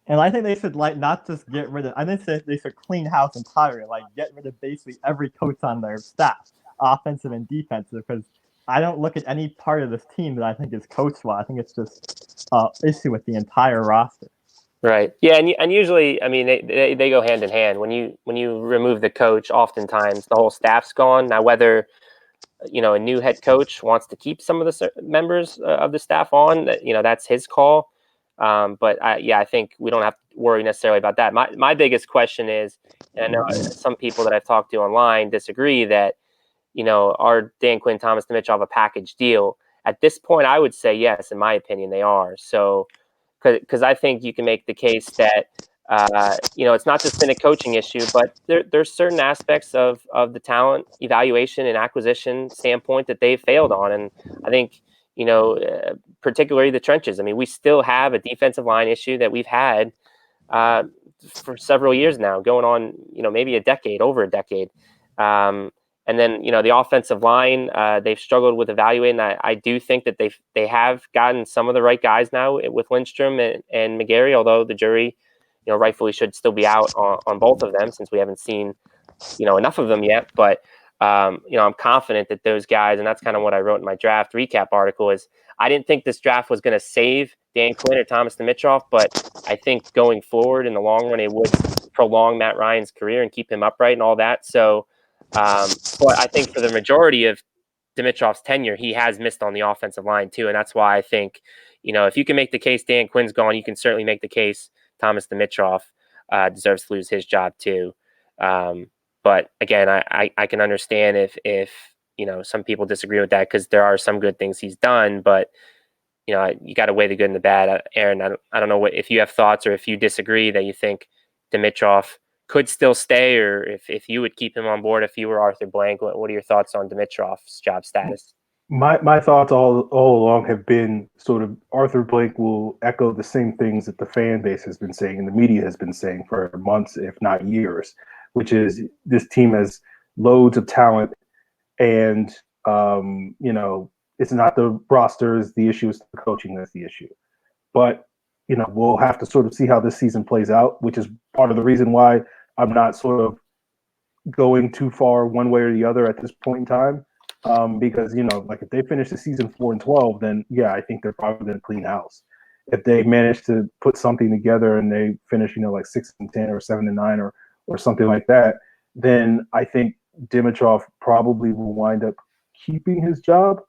And I think they should not just get rid of. I think they should clean house entirely, get rid of basically every coach on their staff, offensive and defensive. Because I don't look at any part of this team that I think is coached well. I think it's just issue with the entire roster. Right. Yeah, and usually, I mean, they go hand in hand. When you remove the coach, oftentimes the whole staff's gone. Now, whether a new head coach wants to keep some of the members of the staff on, that's his call. But I think we don't have to worry necessarily about that. My biggest question is, and I know some people that I've talked to online disagree that, are Dan Quinn, Thomas Dimitroff a package deal? At this point, I would say yes. In my opinion, they are. So, because I think you can make the case that it's not just been a coaching issue, but there's certain aspects of the talent evaluation and acquisition standpoint that they've failed on, and I think particularly the trenches. I mean, we still have a defensive line issue that we've had for several years now, going on maybe over a decade. And then, the offensive line, they've struggled with evaluating. I do think that they have gotten some of the right guys now with Lindstrom and McGarry, although the jury, rightfully should still be out on both of them since we haven't seen, enough of them yet. But, I'm confident that those guys, and that's kind of what I wrote in my draft recap article, is I didn't think this draft was going to save Dan Quinn or Thomas Dimitroff, but I think going forward in the long run, it would prolong Matt Ryan's career and keep him upright and all that. So, but I think for the majority of Dimitroff's tenure, he has missed on the offensive line too. And that's why I think, if you can make the case Dan Quinn's gone, you can certainly make the case Thomas Dimitroff deserves to lose his job too. But again, I can understand if some people disagree with that because there are some good things he's done, but you got to weigh the good and the bad. Aaron, I don't know if you have thoughts or if you disagree that you think Dimitroff could still stay, or if you would keep him on board if you were Arthur Blank. What are your thoughts on Dimitroff's job status? My thoughts all along have been sort of Arthur Blank will echo the same things that the fan base has been saying and the media has been saying for months, if not years, which is this team has loads of talent, and it's not the roster is the issue, it's the coaching that's the issue. But we'll have to sort of see how this season plays out, which is part of the reason why I'm not sort of going too far one way or the other at this point in time. Because like if they finish the season 4-12, then yeah, I think they're probably going to clean house. If they manage to put something together and they finish, like 6-10 or 7-9 or something like that, then I think Dimitroff probably will wind up keeping his job.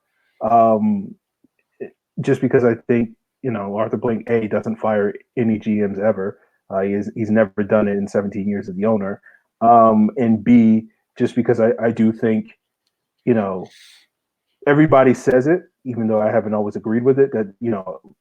Just because I think Arthur Blank doesn't fire any GMs ever. He's never done it in 17 years of the owner. And B, just because I do think everybody says it, even though I haven't always agreed with it, that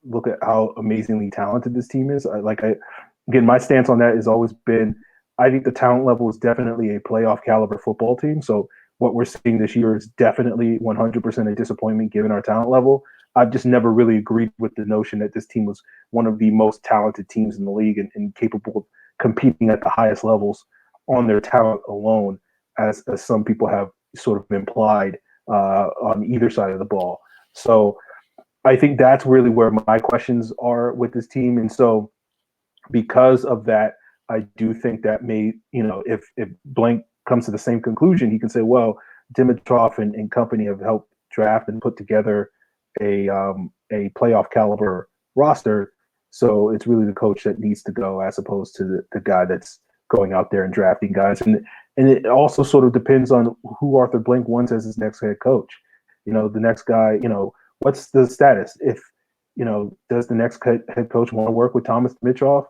look at how amazingly talented this team is. Again, my stance on that has always been I think the talent level is definitely a playoff caliber football team. So what we're seeing this year is definitely 100% a disappointment given our talent level. I've just never really agreed with the notion that this team was one of the most talented teams in the league and capable of competing at the highest levels on their talent alone, as some people have sort of implied on either side of the ball. So I think that's really where my questions are with this team. And so because of that, I do think that if Blank comes to the same conclusion, he can say, well, Dimitroff and company have helped draft and put together a playoff caliber roster. So it's really the coach that needs to go as opposed to the guy that's going out there and drafting guys. And it also sort of depends on who Arthur Blank wants as his next head coach. The next guy, what's the status? If, does the next head coach want to work with Thomas Dimitroff?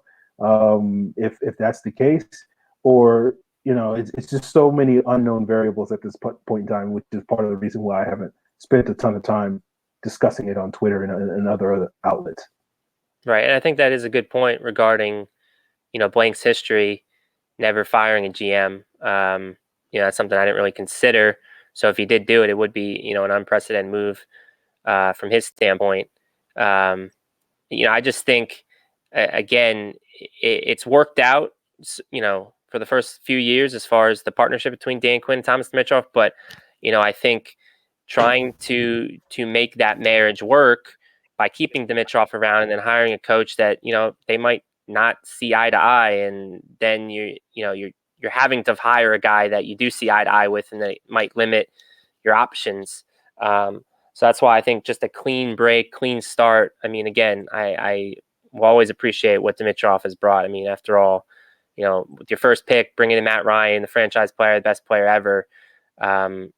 If that's the case, or, it's just so many unknown variables at this point in time, which is part of the reason why I haven't spent a ton of time discussing it on Twitter and other outlets. Right. And I think that is a good point regarding, Blank's history, never firing a GM. That's something I didn't really consider. So if he did do it, it would be, an unprecedented move from his standpoint. I just think, again, it's worked out, for the first few years as far as the partnership between Dan Quinn and Thomas Dimitroff. But, I think trying to make that marriage work by keeping Dimitroff around and then hiring a coach that, they might not see eye to eye, and then you're having to hire a guy that you do see eye to eye with, and that might limit your options. So that's why I think just a clean break, clean start. I mean, again, I will always appreciate what Dimitroff has brought. I mean, after all, with your first pick, bringing in Matt Ryan, the franchise player, the best player ever, that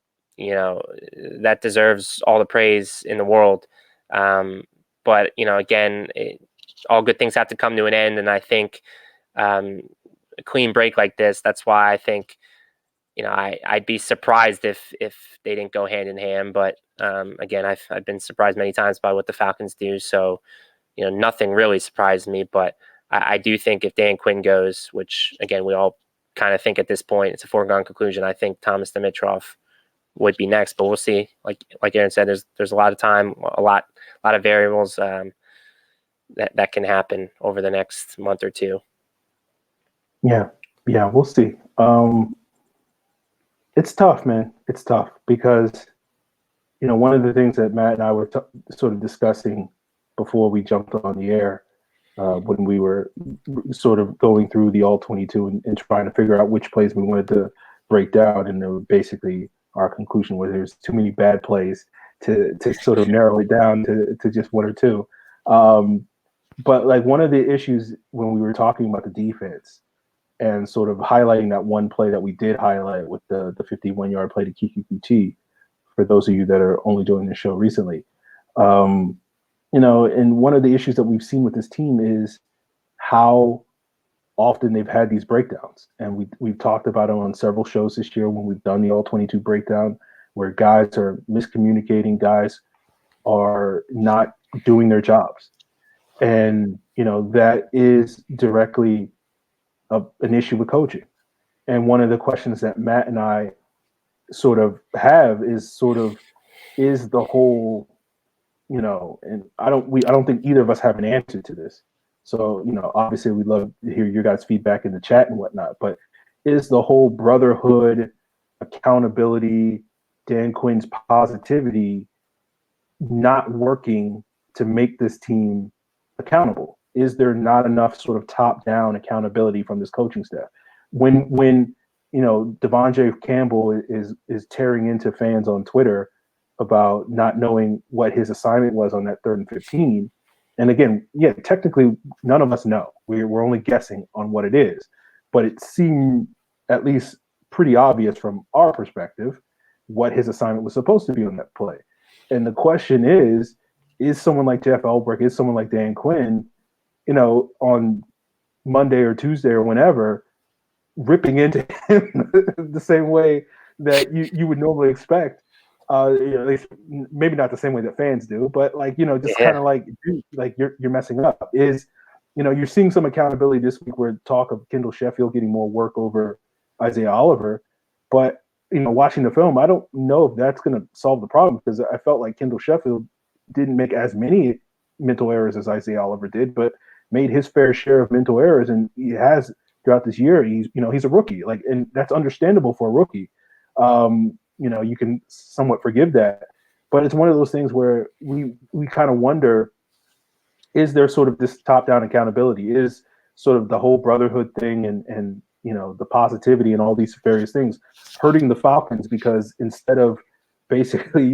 deserves all the praise in the world. But, again, all good things have to come to an end. And I think a clean break like this, that's why I think, I'd be surprised if they didn't go hand in hand. But again, I've been surprised many times by what the Falcons do. So, nothing really surprised me. But I do think if Dan Quinn goes, which again we all kind of think at this point, it's a foregone conclusion. I think Thomas Dimitroff would be next, but we'll see. Like Aaron said, there's a lot of time, a lot of variables that can happen over the next month or two. Yeah, we'll see. It's tough, man. It's tough because, one of the things that Matt and I were sort of discussing before we jumped on the air, when we were sort of going through the All-22 and trying to figure out which plays we wanted to break down, and basically our conclusion was there's too many bad plays to sort of narrow it down to just one or two. But like one of the issues when we were talking about the defense and sort of highlighting that one play that we did highlight with the 51-yard play to Kiki Kuti, for those of you that are only joining the show recently, and one of the issues that we've seen with this team is how often they've had these breakdowns. And we've talked about it on several shows this year when we've done the All-22 breakdown, where guys are miscommunicating, guys are not doing their jobs. And, that is directly an issue with coaching. And one of the questions that Matt and I sort of have is the whole, and I don't think either of us have an answer to this. So, obviously we'd love to hear your guys' feedback in the chat and whatnot, but is the whole brotherhood, accountability, Dan Quinn's positivity not working to make this team accountable? Is there not enough sort of top-down accountability from this coaching staff? When Devontae Campbell is tearing into fans on Twitter about not knowing what his assignment was on that 3rd and 15, and again, yeah, technically none of us know. We're only guessing on what it is, but it seemed at least pretty obvious from our perspective what his assignment was supposed to be on that play. And the question is someone like Jeff Elbrick, is someone like Dan Quinn, on Monday or Tuesday or whenever, ripping into him the same way that you would normally expect? Maybe not the same way that fans do, but just kind of like you're messing up. You're seeing some accountability this week where talk of Kendall Sheffield getting more work over Isaiah Oliver, but watching the film, I don't know if that's going to solve the problem, because I felt like Kendall Sheffield didn't make as many mental errors as Isaiah Oliver did, but made his fair share of mental errors, and he has throughout this year. He's a rookie, and that's understandable for a rookie. You can somewhat forgive that, but it's one of those things where we kind of wonder, is there sort of this top-down accountability? Is sort of the whole brotherhood thing and the positivity and all these various things hurting the Falcons? Because instead of basically,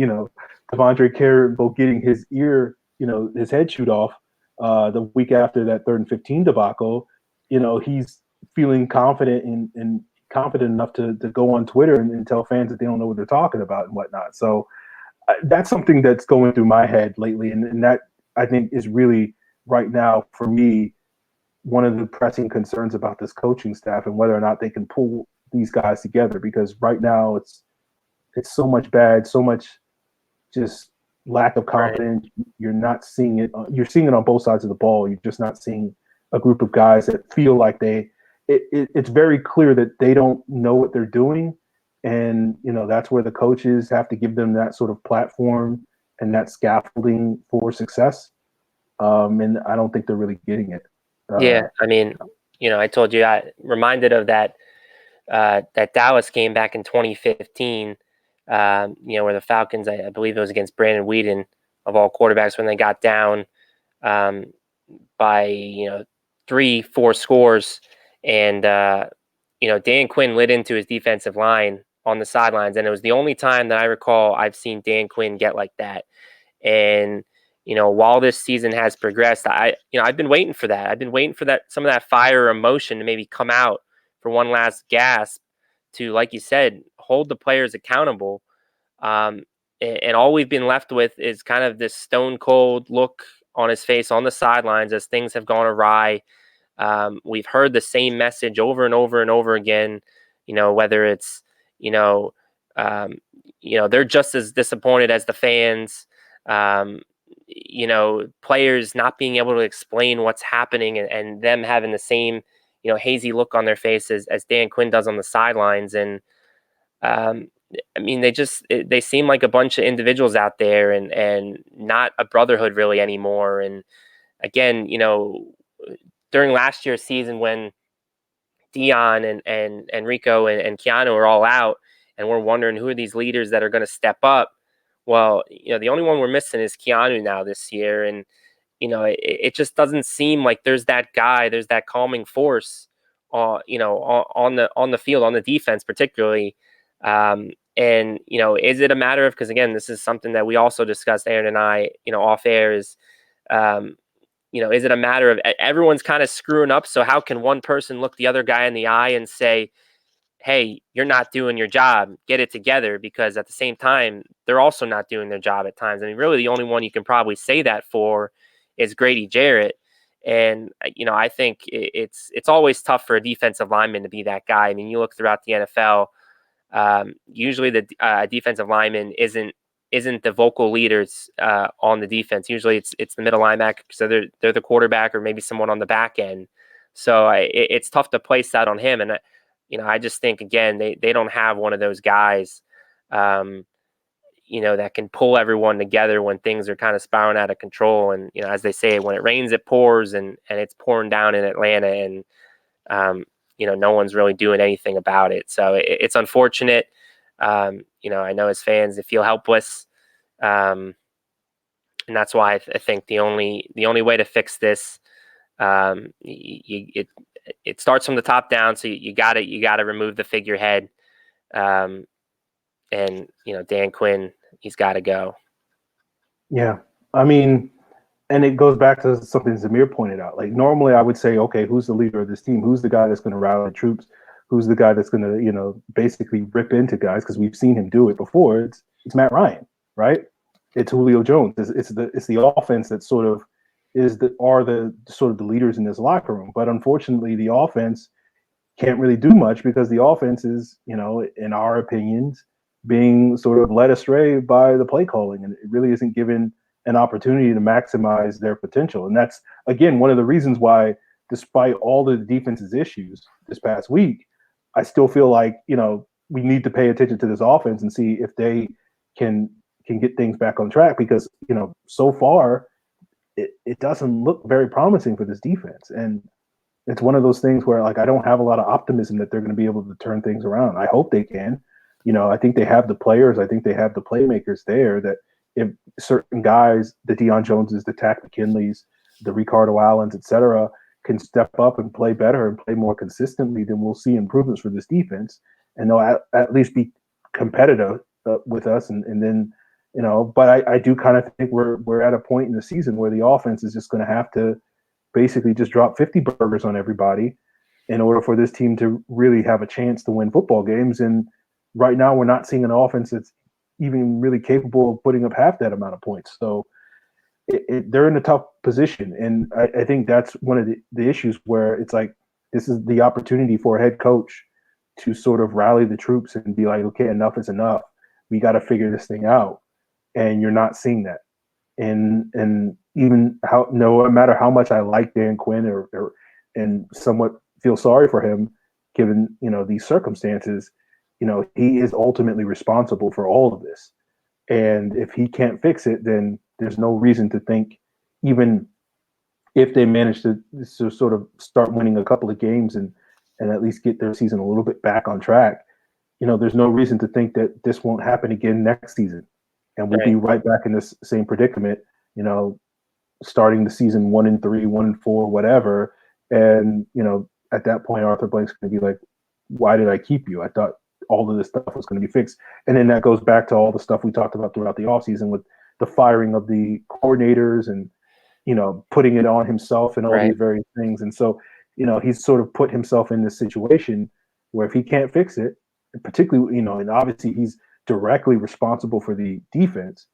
Devontae Campbell getting his his head chewed off the week after that 3rd and 15 debacle, he's feeling confident and confident enough to go on Twitter and tell fans that they don't know what they're talking about and whatnot. So that's something that's going through my head lately. And that, I think, is really right now for me one of the pressing concerns about this coaching staff and whether or not they can pull these guys together, because right now it's so much bad, so much just lack of confidence. Right. You're not seeing it. You're seeing it on both sides of the ball. You're just not seeing a group of guys that feel like it's very clear that they don't know what they're doing. And, that's where the coaches have to give them that sort of platform and that scaffolding for success. And I don't think they're really getting it. Yeah. I mean, I told you, I reminded of that Dallas game back in 2015, where the Falcons, I believe it was against Brandon Weeden, of all quarterbacks, when they got down by 3-4 scores, and Dan Quinn lit into his defensive line on the sidelines, and it was the only time that I recall I've seen Dan Quinn get like that. And while this season has progressed, I've been waiting for that. I've been waiting for some of that fire or emotion to maybe come out for one last gasp to, like you said, hold the players accountable. And all we've been left with is kind of this stone cold look on his face on the sidelines as things have gone awry. We've heard the same message over and over and over again. Whether it's they're just as disappointed as the fans. Players not being able to explain what's happening, and them having the same hazy look on their faces as Dan Quinn does on the sidelines. And they seem like a bunch of individuals out there, and not a brotherhood really anymore. And again, during last year's season when Dion and Enrico and Keanu are all out, and we're wondering who are these leaders that are going to step up. Well, the only one we're missing is Keanu now this year. And, it just doesn't seem like there's that guy, there's that calming force, on the field, on the defense, particularly. And, is it a matter of, because again, this is something that we also discussed, Aaron and I, off air, is, is it a matter of everyone's kind of screwing up? So how can one person look the other guy in the eye and say, hey, you're not doing your job, get it together? Because at the same time, they're also not doing their job at times. I mean, really the only one you can probably say that for is Grady Jarrett. And, I think it's always tough for a defensive lineman to be that guy. I mean, you look throughout the NFL, usually the defensive lineman isn't the vocal leaders on the defense. Usually it's the middle linebacker, so they're the quarterback or maybe someone on the back end. So it's tough to place that on him. And I just think, again, they don't have one of those guys, that can pull everyone together when things are kind of spiraling out of control. And as they say, when it rains, it pours, and it's pouring down in Atlanta, and no one's really doing anything about it. So it's unfortunate. I know as fans, they feel helpless. And that's why I think the only way to fix this, it starts from the top down. So you gotta remove the figurehead. And Dan Quinn, he's got to go. Yeah. I mean, and it goes back to something Zamir pointed out. Like, normally I would say, okay, who's the leader of this team? Who's the guy that's going to rally the troops? Who's the guy that's going to, basically rip into guys? Because we've seen him do it before. It's Matt Ryan, right? It's Julio Jones. It's the offense that sort of are the leaders in this locker room. But unfortunately, the offense can't really do much because the offense is, in our opinions, being sort of led astray by the play calling, and it really isn't given an opportunity to maximize their potential. And that's, again, one of the reasons why, despite all the defense's issues this past week, I still feel like, we need to pay attention to this offense and see if they can get things back on track, because, so far it doesn't look very promising for this defense. And it's one of those things where, like, I don't have a lot of optimism that they're going to be able to turn things around. I hope they can. I think they have the players. I think they have the playmakers there that if certain guys, the Deion Joneses, the Tack McKinleys, the Ricardo Allens, et cetera, can step up and play better and play more consistently, then we'll see improvements for this defense. And they'll at least be competitive with us. And then, but I do kind of think we're at a point in the season where the offense is just going to have to basically just drop 50 burgers on everybody in order for this team to really have a chance to win football games. And right now, we're not seeing an offense that's even really capable of putting up half that amount of points. So they're in a tough position. And I think that's one of the issues where it's like, this is the opportunity for a head coach to sort of rally the troops and be like, okay, enough is enough. We got to figure this thing out. And you're not seeing that. And even no matter how much I like Dan Quinn and somewhat feel sorry for him, given, these circumstances, he is ultimately responsible for all of this. And if he can't fix it, then there's no reason to think, even if they manage to sort of start winning a couple of games and at least get their season a little bit back on track, there's no reason to think that this won't happen again next season. And we'll be right back in this same predicament, starting the season 1-3, 1-4, whatever. And, at that point, Arthur Blank's going to be like, why did I keep you? I thought all of this stuff was going to be fixed. And then that goes back to all the stuff we talked about throughout the offseason with the firing of the coordinators and, putting it on himself and all Right. these various things. And so, he's sort of put himself in this situation where if he can't fix it, particularly, and obviously he's directly responsible for the defense.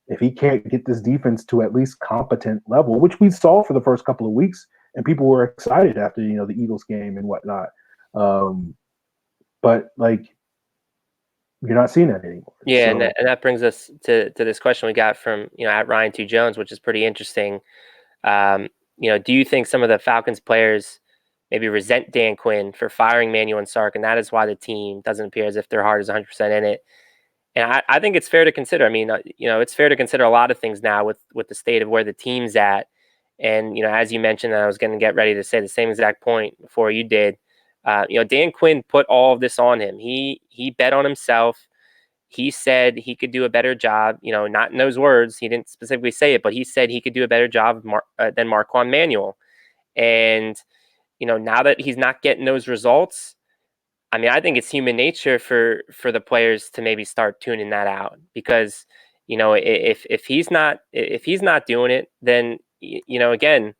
If he can't get this defense to at least competent level, which we saw for the first couple of weeks, and people were excited after, the Eagles game and whatnot. But like, you're not seeing that anymore. Yeah, So, and that brings us to this question we got from at Ryan 2 Jones, which is pretty interesting. Do you think some of the Falcons players maybe resent Dan Quinn for firing Manuel and Sark, and that is why the team doesn't appear as if their heart is 100% in it? And I think it's fair to consider. I mean, it's fair to consider a lot of things now with the state of where the team's at. And as you mentioned, I was going to get ready to say the same exact point before you did. Dan Quinn put all of this on him. He bet on himself. He said he could do a better job, not in those words. He didn't specifically say it, but he said he could do a better job than Marquand Manuel. And, now that he's not getting those results, I mean, I think it's human nature for the players to maybe start tuning that out because, if he's not doing it, then, again,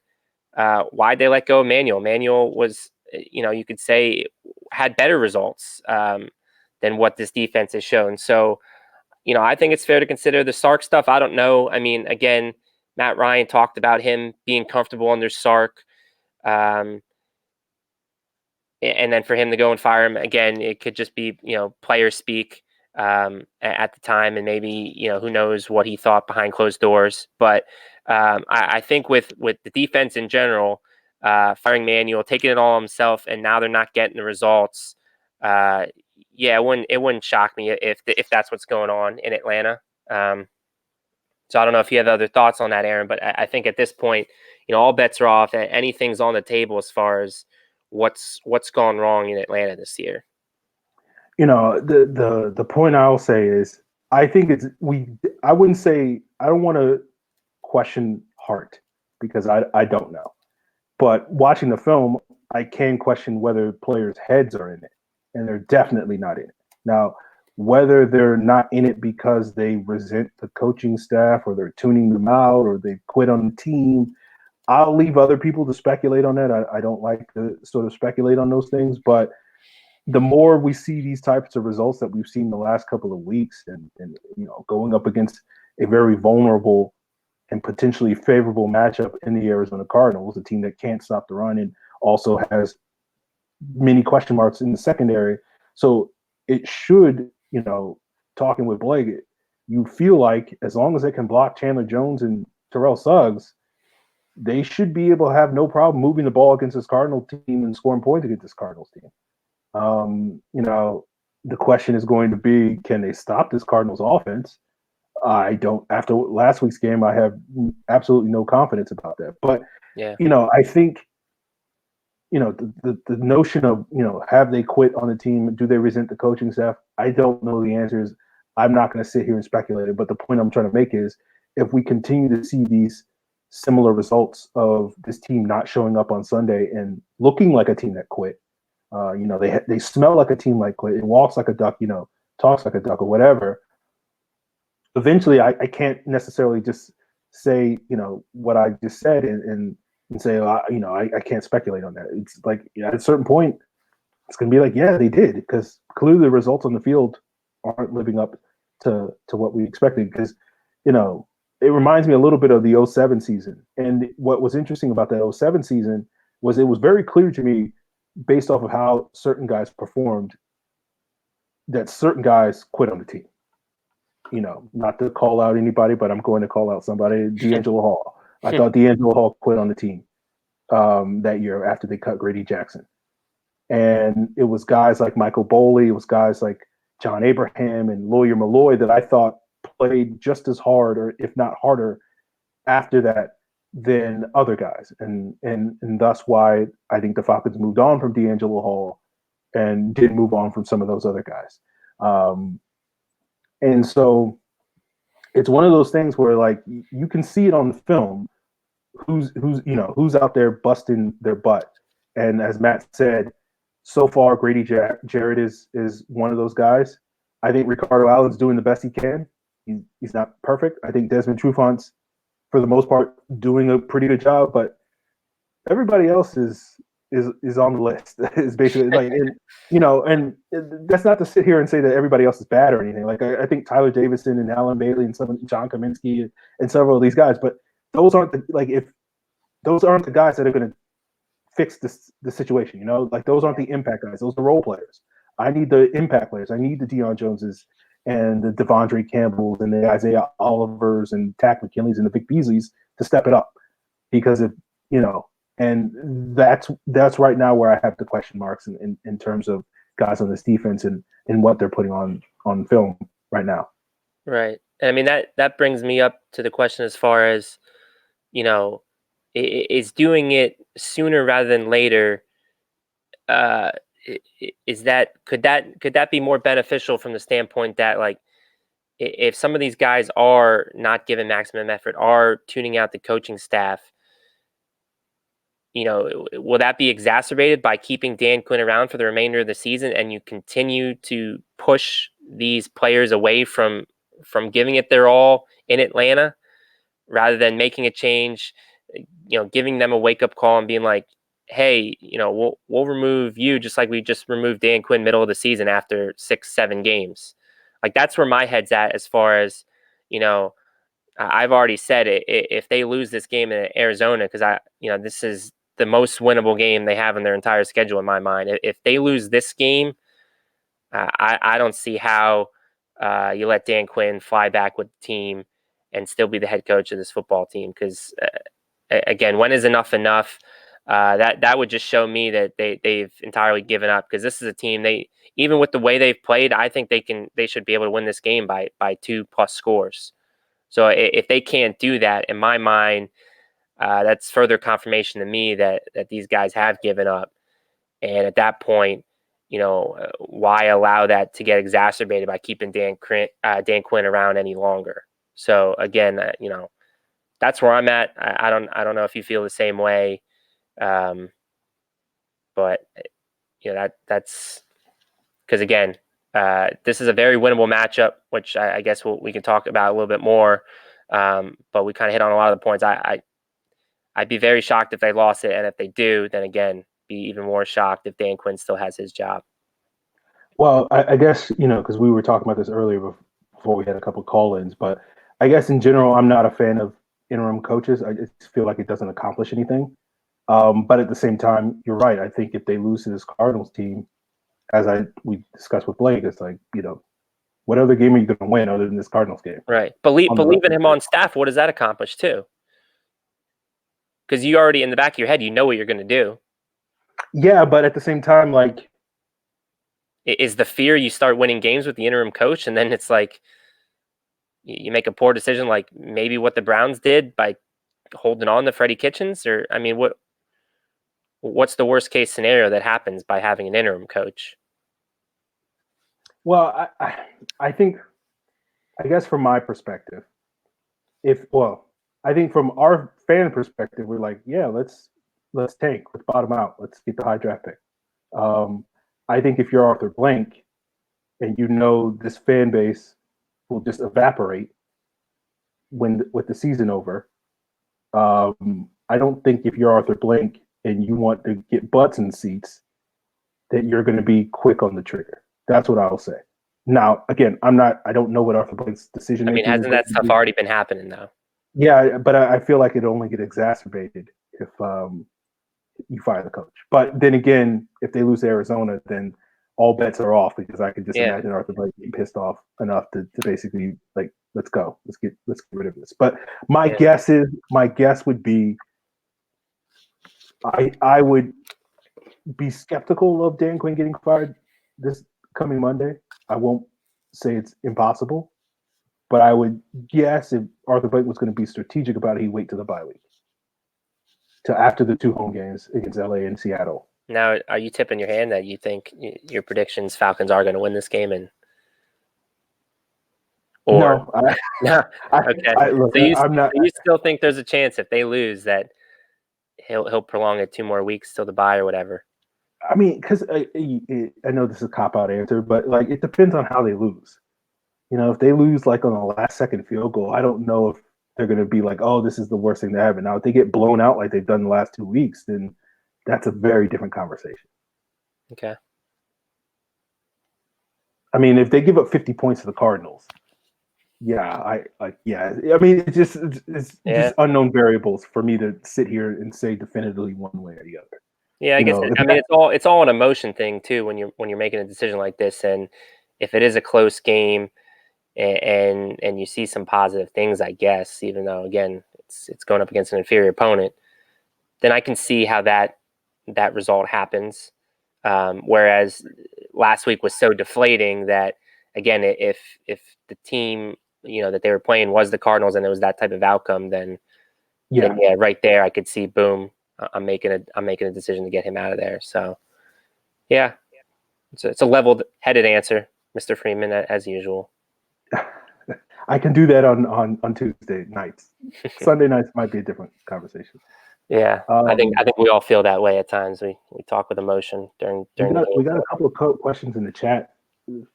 why'd they let go of Manuel? Manuel was, you could say had better results than what this defense has shown. So, I think it's fair to consider the Sark stuff. I don't know. I mean, again, Matt Ryan talked about him being comfortable under Sark. And then for him to go and fire him again, it could just be, player speak at the time. And maybe, who knows what he thought behind closed doors. But I think with the defense in general, firing Manuel, taking it all himself, and now they're not getting the results. Yeah, it wouldn't shock me if that's what's going on in Atlanta. So I don't know if you have other thoughts on that, Aaron, but I think at this point, all bets are off. Anything's on the table as far as what's gone wrong in Atlanta this year. The point I'll say is I think I wouldn't say I don't want to question heart because I don't know. But watching the film, I can question whether players' heads are in it, and they're definitely not in it. Now, whether they're not in it because they resent the coaching staff or they're tuning them out or they quit on the team, I'll leave other people to speculate on that. I don't like to sort of speculate on those things, but the more we see these types of results that we've seen the last couple of weeks and going up against a very vulnerable and potentially favorable matchup in the Arizona Cardinals, a team that can't stop the run and also has many question marks in the secondary. So it should, talking with Blake, you feel like as long as they can block Chandler Jones and Terrell Suggs, they should be able to have no problem moving the ball against this Cardinal team and scoring points against this Cardinals team. The question is going to be, can they stop this Cardinals offense? I don't. After last week's game, I have absolutely no confidence about that. But, yeah, I think, the notion of, have they quit on the team? Do they resent the coaching staff? I don't know the answers. I'm not going to sit here and speculate it. But the point I'm trying to make is if we continue to see these similar results of this team not showing up on Sunday and looking like a team that quit, they smell like a team like quit. It walks like a duck, talks like a duck or whatever. Eventually, I can't necessarily just say, what I just said and say, I can't speculate on that. It's like, at a certain point, it's going to be like, yeah, they did, because clearly the results on the field aren't living up to what we expected. Because, it reminds me a little bit of the 2007 season. And what was interesting about that 2007 season was it was very clear to me, based off of how certain guys performed, that certain guys quit on the team. Not to call out anybody, but I'm going to call out somebody, D'Angelo Hall. I thought D'Angelo Hall quit on the team that year after they cut Grady Jackson. And it was guys like Michael Boley, it was guys like John Abraham and Lawyer Malloy that I thought played just as hard, or if not harder, after that than other guys. And thus why I think the Falcons moved on from D'Angelo Hall and did move on from some of those other guys. And so it's one of those things where, like, you can see it on the film who's out there busting their butt. And as Matt said, so far, Grady Jarrett is one of those guys. I think Ricardo Allen's doing the best he can. He's not perfect. I think Desmond Trufant's, for the most part, doing a pretty good job, but everybody else is on the list. Is basically like, and that's not to sit here and say that everybody else is bad or anything. Like I think Tyler Davison and Alan Bailey and John Kaminsky and several of these guys, but those aren't the guys that are going to fix the situation. Like those aren't the impact guys. Those are role players. I need the impact players. I need the Deion Joneses and the Devondre Campbells and the Isaiah Olivers and Tack McKinleys and the Vic Beasleys to step it up, because if and that's right now where I have the question marks in terms of guys on this defense and what they're putting on film right now. Right. And I mean, that brings me up to the question as far as, is doing it sooner rather than later, could that be more beneficial from the standpoint that, like, if some of these guys are not giving maximum effort, are tuning out the coaching staff, will that be exacerbated by keeping Dan Quinn around for the remainder of the season, and you continue to push these players away from giving it their all in Atlanta, rather than making a change, giving them a wake-up call and being like, hey, we'll remove you just like we just removed Dan Quinn middle of the season after 6-7 games. Like, that's where my head's at, as far as, I've already said it. If they lose this game in Arizona, because this is the most winnable game they have in their entire schedule in my mind. If they lose this game, I don't see how you let Dan Quinn fly back with the team and still be the head coach of this football team. Because again, when is enough enough? That would just show me that they've entirely given up. Because this is a team, even with the way they've played, I think they should be able to win this game by 2+ scores. So if they can't do that, in my mind, that's further confirmation to me that these guys have given up. And at that point, why allow that to get exacerbated by keeping Dan Quinn around any longer? So again, that's where I'm at. I don't know if you feel the same way, but that's because, again, this is a very winnable matchup, which I guess we can talk about a little bit more. But we kind of hit on a lot of the points. I'd be very shocked if they lost it, and if they do, then again, be even more shocked if Dan Quinn still has his job. Well, I guess, because we were talking about this earlier before we had a couple of call-ins, but I guess in general, I'm not a fan of interim coaches. I just feel like it doesn't accomplish anything. But at the same time, you're right. I think if they lose to this Cardinals team, as we discussed with Blake, it's like, what other game are you going to win other than this Cardinals game? Right. Believe in him on staff, what does that accomplish too? Because you already, in the back of your head, you know what you're going to do. Yeah, but at the same time, like, is the fear you start winning games with the interim coach, and then it's like you make a poor decision, like maybe what the Browns did by holding on to Freddie Kitchens? Or, I mean, what's the worst case scenario that happens by having an interim coach? Well, I think, I guess from my perspective, I think from our fan perspective, we're like, yeah, let's tank, let's bottom out, let's get the high draft pick. I think if you're Arthur Blank and this fan base will just evaporate with the season over, I don't think if you're Arthur Blank and you want to get butts in seats, that you're going to be quick on the trigger. That's what I will say. Now, again, I don't know what Arthur Blake's decision. I mean, hasn't that stuff already been happening though? Yeah, but I feel like it only get exacerbated if you fire the coach. But then again, if they lose to Arizona, then all bets are off, because I could just imagine Arthur Blake being pissed off enough to basically, like, let's go, let's get rid of this. But my guess would be, I would be skeptical of Dan Quinn getting fired this coming Monday. I won't say it's impossible, but I would guess if Arthur Blake was going to be strategic about it, he'd wait to the bye week, to after the 2 home games against LA and Seattle. Now, are you tipping your hand that you think your predictions Falcons are going to win this game? No. Okay. Look, so I'm not. You still think there's a chance if they lose that he'll prolong it 2 more weeks till the bye or whatever? I mean, because I know this is a cop out answer, but like it depends on how they lose. If they lose like on a last second field goal, I don't know if they're going to be like, oh, this is the worst thing to happen. Now, if they get blown out like they've done the last 2 weeks, then that's a very different conversation. Okay. I mean, if they give up 50 points to the Cardinals, yeah. I mean, it's just unknown variables for me to sit here and say definitively one way or the other. Yeah, I guess it's all an emotion thing too when you're making a decision like this, and if it is a close game, and you see some positive things, I guess, even though again it's going up against an inferior opponent, then I can see how that result happens. Whereas last week was so deflating that again, if the team that they were playing was the Cardinals and it was that type of outcome, then right there I could see boom. I'm making a decision to get him out of there. So, yeah, it's a level-headed answer, Mr. Freeman, as usual. I can do that on Tuesday nights. Sunday nights might be a different conversation. Yeah, I think we all feel that way at times. We talk with emotion during the game. We got a couple of questions in the chat.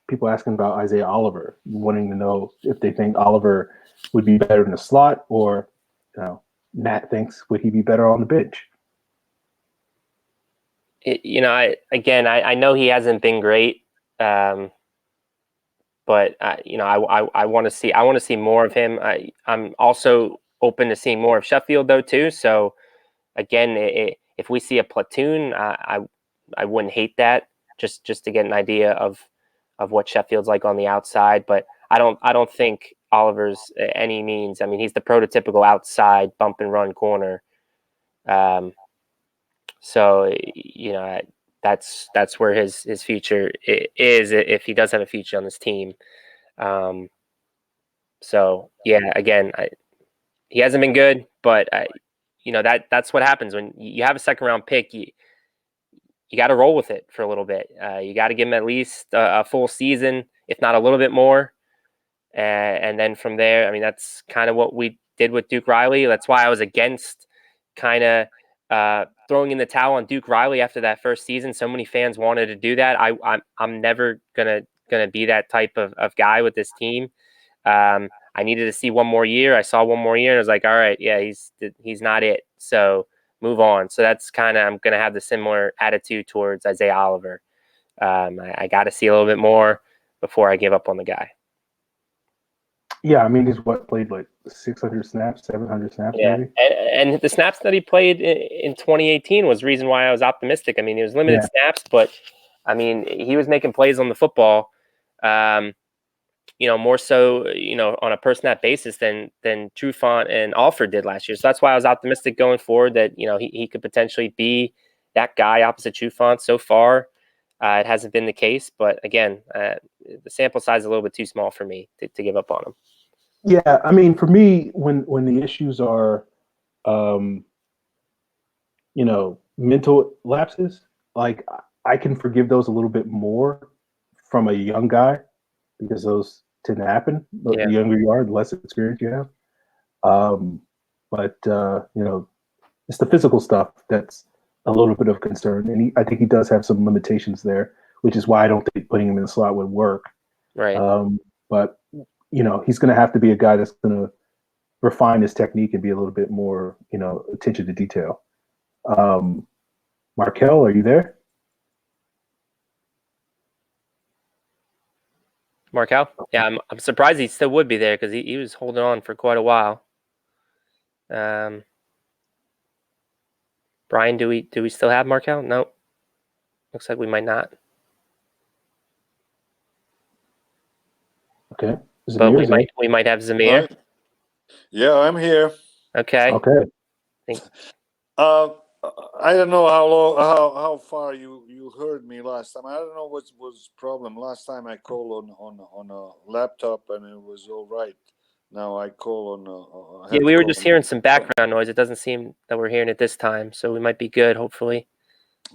People asking about Isaiah Oliver, wanting to know if they think Oliver would be better in the slot, or Matt thinks would he be better on the bench. I know he hasn't been great, but I want to see more of him. I'm also open to seeing more of Sheffield though too. So again, if we see a platoon, I wouldn't hate that just to get an idea of what Sheffield's like on the outside. But I don't think Oliver's any means. I mean, he's the prototypical outside bump and run corner. So that's where his future is if he does have a future on this team. So yeah, again, he hasn't been good, but that's what happens when you have a second round pick. You got to roll with it for a little bit. You got to give him at least a full season, if not a little bit more. And then from there, I mean, that's kind of what we did with Duke Riley. That's why I was against kind of throwing in the towel on Duke Riley after that first season. So many fans wanted to do that. I'm never gonna be that type of guy with this team. I needed to see one more year. I saw one more year, and I was like, all right, yeah, he's not it. So move on. So that's kind of, I'm going to have the similar attitude towards Isaiah Oliver. I got to see a little bit more before I give up on the guy. Yeah, I mean, he's played like 600 snaps, 700 snaps, maybe. And the snaps that he played in 2018 was the reason why I was optimistic. I mean, he was limited snaps, but I mean, he was making plays on the football. More so, on a per snap basis than Trufant and Alford did last year. So that's why I was optimistic going forward that, he could potentially be that guy opposite Trufant. So far, it hasn't been the case. But again, the sample size is a little bit too small for me to give up on him. Yeah, I mean, for me, when the issues are, mental lapses, like I can forgive those a little bit more from a young guy because those tend to happen. The younger you are, the less experience you have. But it's the physical stuff that's a little bit of concern, and I think he does have some limitations there, which is why I don't think putting him in the slot would work. Right. But he's going to have to be a guy that's going to refine his technique and be a little bit more, attention to detail. Markel, are you there? Markel? Yeah, I'm surprised he still would be there because he was holding on for quite a while. Brian, do we still have Markel? No. Looks like we might not. Okay. But we might have Zamir. Hi. Yeah, I'm here. Okay. I don't know how far you heard me last time. I don't know what was problem. Last time I called on a laptop and it was all right. Now I call on. We were just hearing some background noise. It doesn't seem that we're hearing it this time, so we might be good. Hopefully.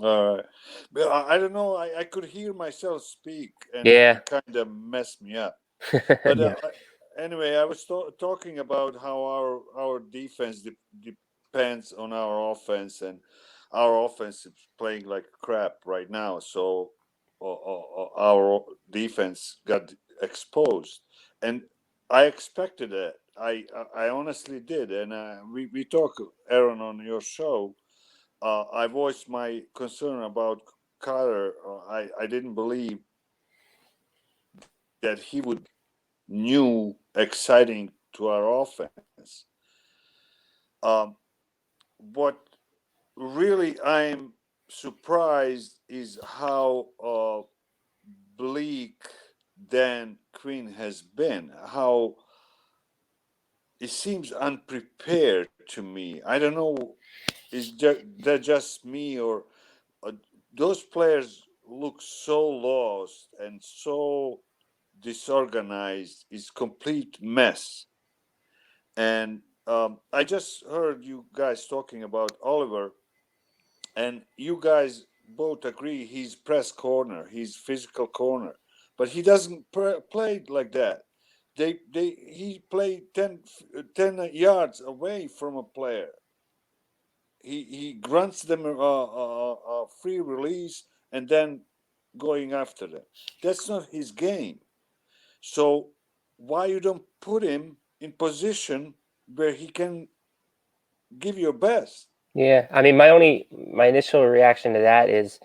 All right, but I don't know. I could hear myself speak, and it kind of messed me up. But anyway, I was talking about how our defense depends on our offense, and our offense is playing like crap right now. So our defense got exposed, and I expected it. I honestly did, and we talk, Aaron, on your show. I voiced my concern about Kyler. I didn't believe that he would be new, exciting to our offense. What really I'm surprised is how bleak Dan Quinn has been. How it seems unprepared to me. I don't know, is that just me, or those players look so lost and so disorganized? It's complete mess. And I just heard you guys talking about Oliver, and you guys both agree he's press corner, he's physical corner, but he doesn't play like that. He played 10 yards away from a player. He grunts them a free release and then going after them. That's not his game. So why you don't put him in position where he can give your best? Yeah, I mean, my initial reaction to that is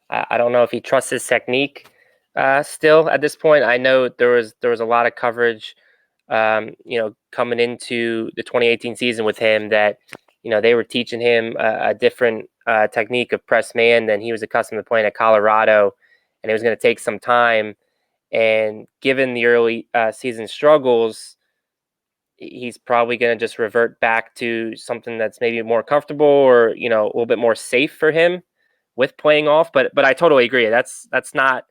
I don't know if he trusts his technique still at this point. I know there was a lot of coverage, coming into the 2018 season with him that they were teaching him a different technique of press man than he was accustomed to playing at Colorado, and it was going to take some time. And given the early season struggles, he's probably going to just revert back to something that's maybe more comfortable or a little bit more safe for him with playing off. But I totally agree. That's not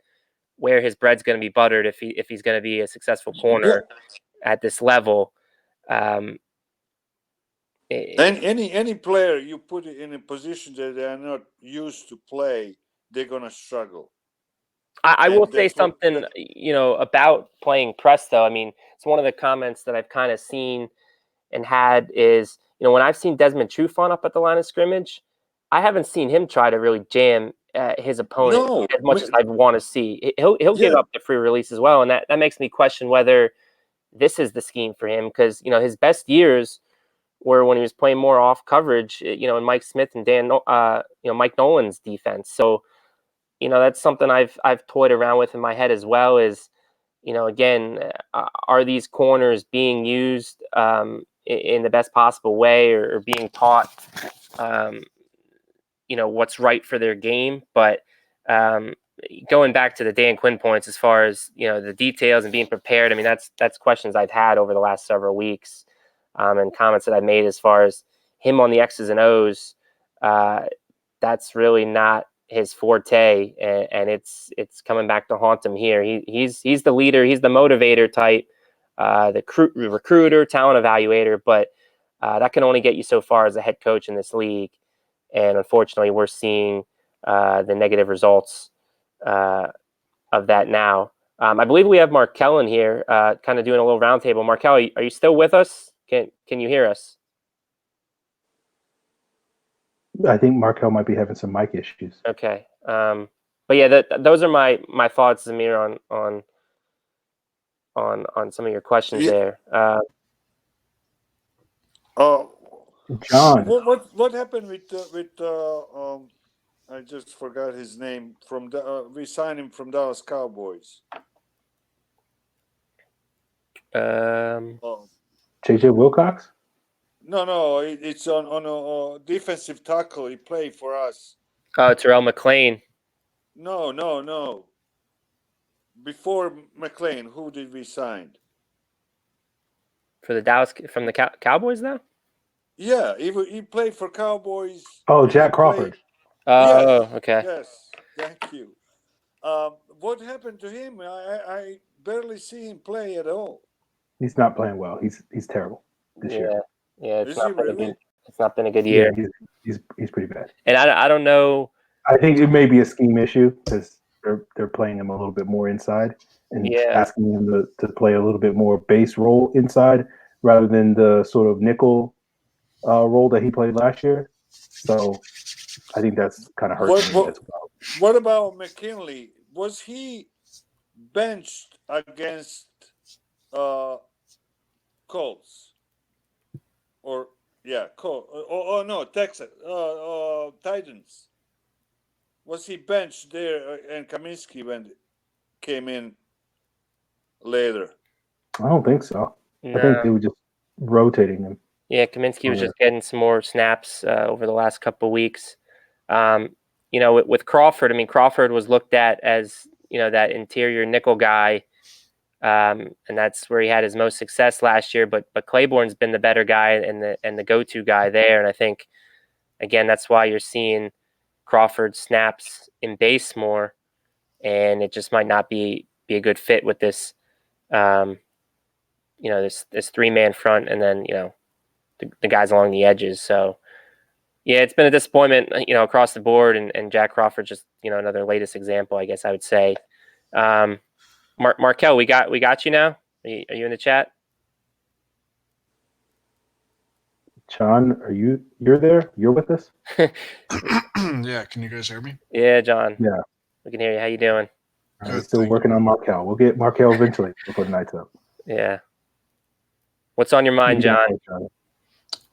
where his bread's going to be buttered if he's going to be a successful corner at this level. And any player you put in a position that they are not used to play, they're gonna struggle. I will say something, about playing press, though. I mean, it's one of the comments that I've kind of seen and had is, when I've seen Desmond Trufant up at the line of scrimmage, I haven't seen him try to really jam his opponent as much as I want to see. He'll give up the free release as well, and that makes me question whether this is the scheme for him, because his best years were when he was playing more off coverage, in Mike Smith and Mike Nolan's defense. So that's something I've toyed around with in my head as well. Is again, are these corners being used in the best possible way, or being taught what's right for their game? But going back to the Dan Quinn points, as far as the details and being prepared, I mean that's questions I've had over the last several weeks, and comments that I've made as far as him on the X's and O's. That's really not his forte, and it's coming back to haunt him here. He's the leader, he's the motivator type, the recruiter, talent evaluator, but that can only get you so far as a head coach in this league. And unfortunately, we're seeing the negative results of that now. I believe we have Markel in here, kind of doing a little roundtable. Markel, are you still with us? Can you hear us? I think Markel might be having some mic issues. Okay. But yeah, those are my thoughts, Zamir, on some of your questions there. John, what happened with I just forgot his name. From we signed him from Dallas Cowboys. JJ Wilcox? No, it's on a defensive tackle. He played for us. Oh, Terrell McClain. No. Before McClain, who did we sign? For the Dallas, from the Cowboys, though? Yeah, he played for Cowboys. Oh, Jack Crawford. Oh, okay. Yes, thank you. What happened to him? I barely see him play at all. He's not playing well. He's terrible this year. Yeah, Is he really? It's not been a good year. Yeah, he's pretty bad. And I don't know. I think it may be a scheme issue because they're playing him a little bit more inside and asking him to play a little bit more base role inside rather than the sort of nickel role that he played last year. So I think that's kind of hurting me as well. What about McKinley? Was he benched against Colts? Or Colts? Oh no, Texas. Titans. Was he benched there and Kaminsky came in later? I don't think so. No. I think they were just rotating him. Yeah, Kaminsky was just getting some more snaps over the last couple of weeks. With Crawford, I mean, Crawford was looked at as, that interior nickel guy, and that's where he had his most success last year. But Claiborne's been the better guy and the go-to guy there. And I think, again, that's why you're seeing Crawford snaps in base more, and it just might not be a good fit with this, this three-man front, and then the guys along the edges. So yeah, it's been a disappointment, across the board, and Jack Crawford just another latest example, I guess I would say. Markel, we got you now. Are you in the chat? John, you're there? You're with us? Yeah, can you guys hear me? Yeah, John. Yeah. We can hear you. How you doing? We're still working on Markel. We'll get Markel eventually before the night's up. Yeah. What's on your mind, John?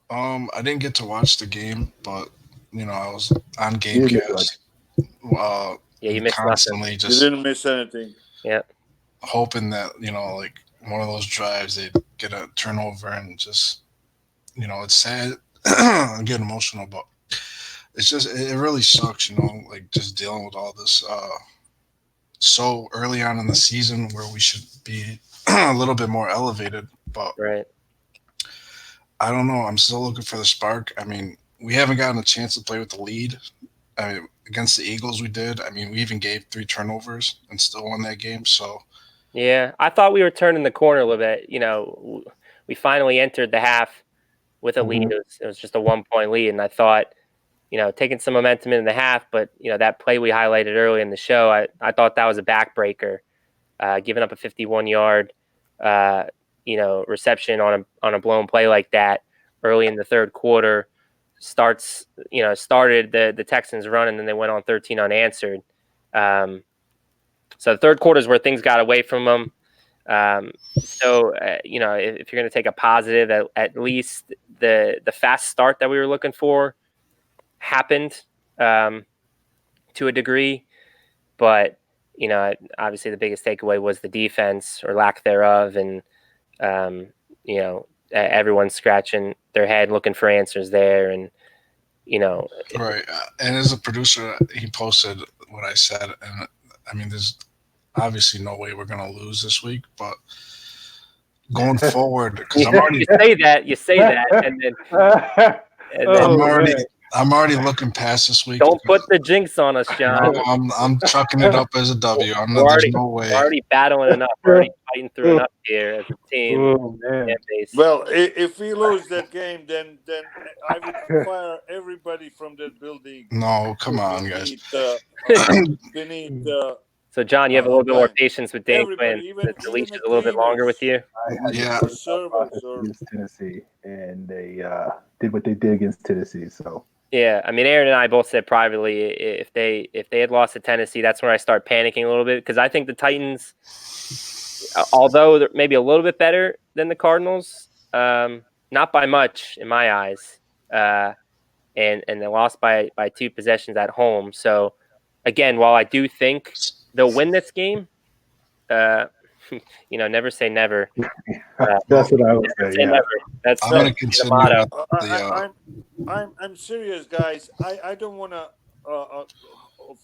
I didn't get to watch the game, but I was on Gamecast. You missed constantly nothing. Just you didn't miss anything. Yeah. Hoping that like one of those drives they'd get a turnover and just it's sad. I get emotional, but it's just it really sucks, like just dealing with all this so early on in the season where we should be a little bit more elevated, but right. I don't know. I'm still looking for the spark. I mean, we haven't gotten a chance to play with the lead. I mean, against the Eagles, we did. I mean, we even gave 3 turnovers and still won that game. So, yeah, I thought we were turning the corner a little bit. We finally entered the half with a lead. It was just a 1-point lead, and I thought, taking some momentum in the half. But that play we highlighted early in the show, I thought that was a backbreaker, giving up a 51-yard. Reception on a blown play like that early in the third quarter started the Texans run, and then they went on 13 unanswered. So the third quarter is where things got away from them. If you're going to take a positive, at least the fast start that we were looking for happened to a degree, but obviously the biggest takeaway was the defense or lack thereof, and everyone's scratching their head looking for answers there. And, right. And as a producer, he posted what I said. And I mean, there's obviously no way we're going to lose this week, but going forward, because I'm already, you say that. And then, I'm already looking past this week. Don't put the jinx on us, John. I'm chucking it up as a W. There's no way. We're already battling enough. We're already fighting through enough here as a team. Oh, man. Well, if we lose that game, then I would fire everybody from that building. No, come on, guys. So, John, you have a little bit more patience with Dan Quinn. The leash is a little bit longer with you. Yeah. Against Tennessee, and they did what they did against Tennessee. So. Yeah, I mean, Aaron and I both said privately if they had lost to Tennessee, that's when I start panicking a little bit, because I think the Titans, although they're maybe a little bit better than the Cardinals, not by much in my eyes, and they lost by 2 possessions at home. So, again, while I do think they'll win this game, never say never. That's what I would say. Yeah. Never. That's the motto. I'm serious, guys. I don't want to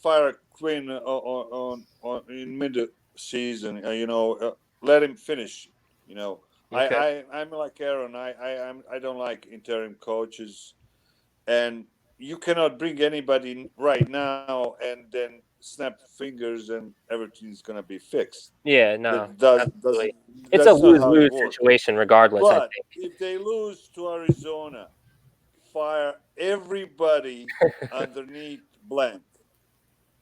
fire Quinn on in mid-season. Let him finish. Okay. I'm like Aaron. I don't like interim coaches, and you cannot bring anybody right now and then snap fingers and everything's gonna be fixed. Yeah, no. It's a lose-lose situation regardless. But I think if they lose to Arizona, fire everybody underneath Blank,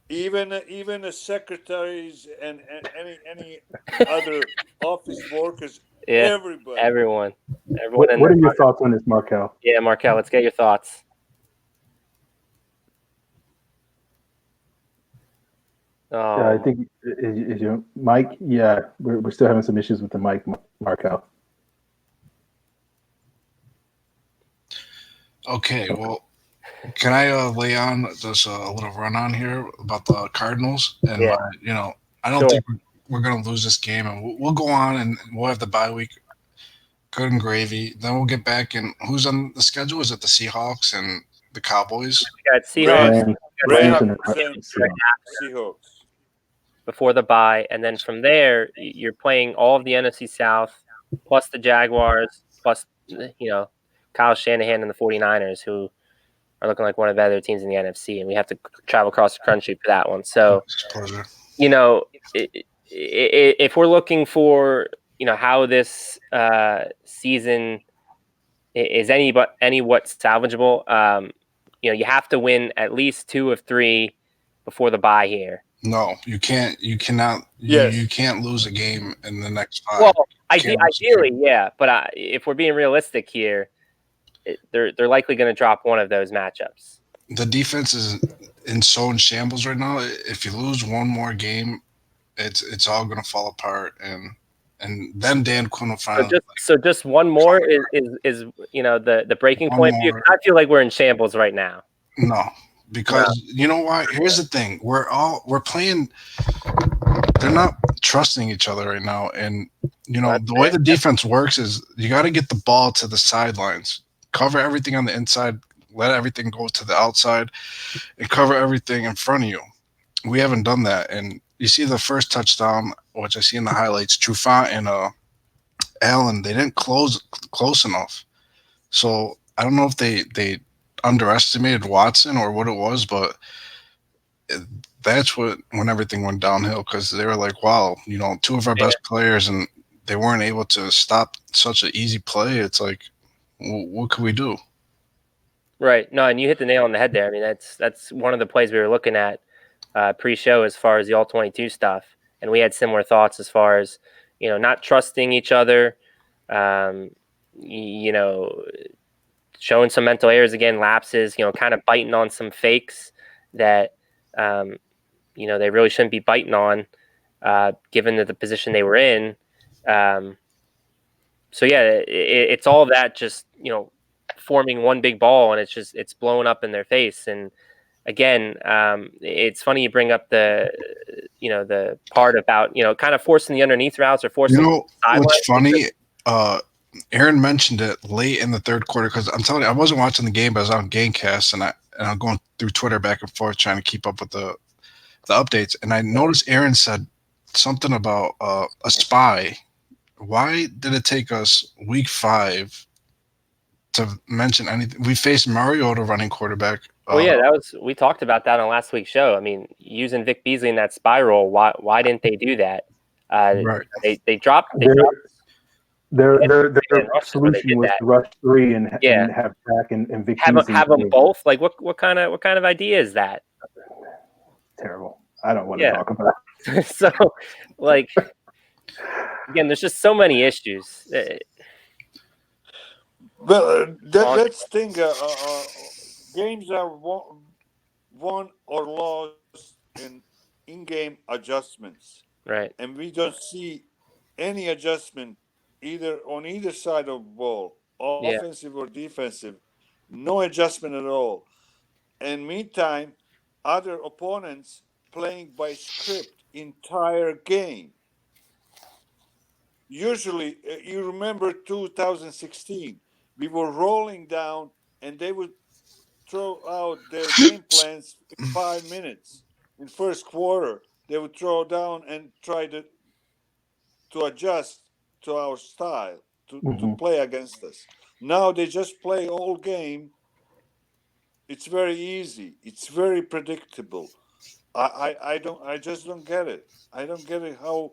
even the secretaries and any other office workers. Yeah, everybody. Everyone. What are your thoughts on this, Markel? Yeah, Markel, let's get your thoughts. I Oh, think is your mic. Yeah, we're still having some issues with the mic, Marco. Okay, well, can I lay on just a little run on here about the Cardinals and yeah, I don't sure. think we're going to lose this game, and we'll go on and we'll have the bye week. Good and gravy. Then we'll get back and who's on the schedule? Is it the Seahawks and the Cowboys? We got Seahawks, Rams, Rams, we got Rams, Seahawks and the Rams, yeah. and Seahawks. before the bye, and then from there you're playing all of the NFC South plus the Jaguars plus Kyle Shanahan and the 49ers, who are looking like one of the better teams in the NFC, and we have to travel across the country for that one. So, It's a pleasure. if we're looking for how this season is any what salvageable, you have to win at least 2 of 3 before the bye here. No, you can't. You cannot. Yes. You can't lose a game in the next 5. Well, Can't lose a game. ideally, yeah, but if we're being realistic here, they're likely going to drop one of those matchups. The defense is in shambles right now. If you lose one more game, it's all going to fall apart, and then Dan Quinn will finally. So just one more is the breaking One point for you. more. I feel like we're in shambles right now. No, because you know why? Here's the thing: we're playing. They're not trusting each other right now, and the way the defense works is you got to get the ball to the sidelines, cover everything on the inside, let everything go to the outside, and cover everything in front of you. We haven't done that, and you see the first touchdown, which I see in the highlights, Trufant and Allen, they didn't close close enough. So I don't know if they underestimated Watson or what it was, but that's when everything went downhill, because they were like, wow, 2 of our best players, and they weren't able to stop such an easy play. It's like, what could we do? Right. No, and you hit the nail on the head there. I mean, that's one of the plays we were looking at pre-show as far as the all-22 stuff, and we had similar thoughts as far as not trusting each other, showing some mental errors again, lapses, kind of biting on some fakes that they really shouldn't be biting on, given the position they were in. So yeah, it's all that just forming one big ball, and it's blowing up in their face. And again, it's funny you bring up the part about kind of forcing the underneath routes or forcing. What's funny? Aaron mentioned it late in the third quarter, because I'm telling you, I wasn't watching the game, but I was on Gamecast, and I'm going through Twitter back and forth trying to keep up with the updates, and I noticed Aaron said something about a spy. Why did it take us week 5 to mention anything? We faced Mariota running quarterback. Well, yeah, we talked about that on last week's show. I mean, using Vic Beasley in that spiral, why didn't they do that? Right. They dropped. Their solution was to rush 3 and have Dak and Vic Beasley. Have them both. Like what kind of idea is that? Terrible. I don't want to talk about it. So, like, again, there's just so many issues. Well, that's the thing. Games are won or lost in-game adjustments, right? And we don't see any adjustment on either side of the ball, offensive or defensive. No adjustment at all. And meantime, other opponents playing by script entire game. Usually, you remember 2016, we were rolling down, and they would throw out their game plans in 5 minutes. In first quarter, they would throw down and try to adjust to our style, to play against us. Now they just play all game. It's very easy. It's very predictable. I just don't get it. I don't get it. How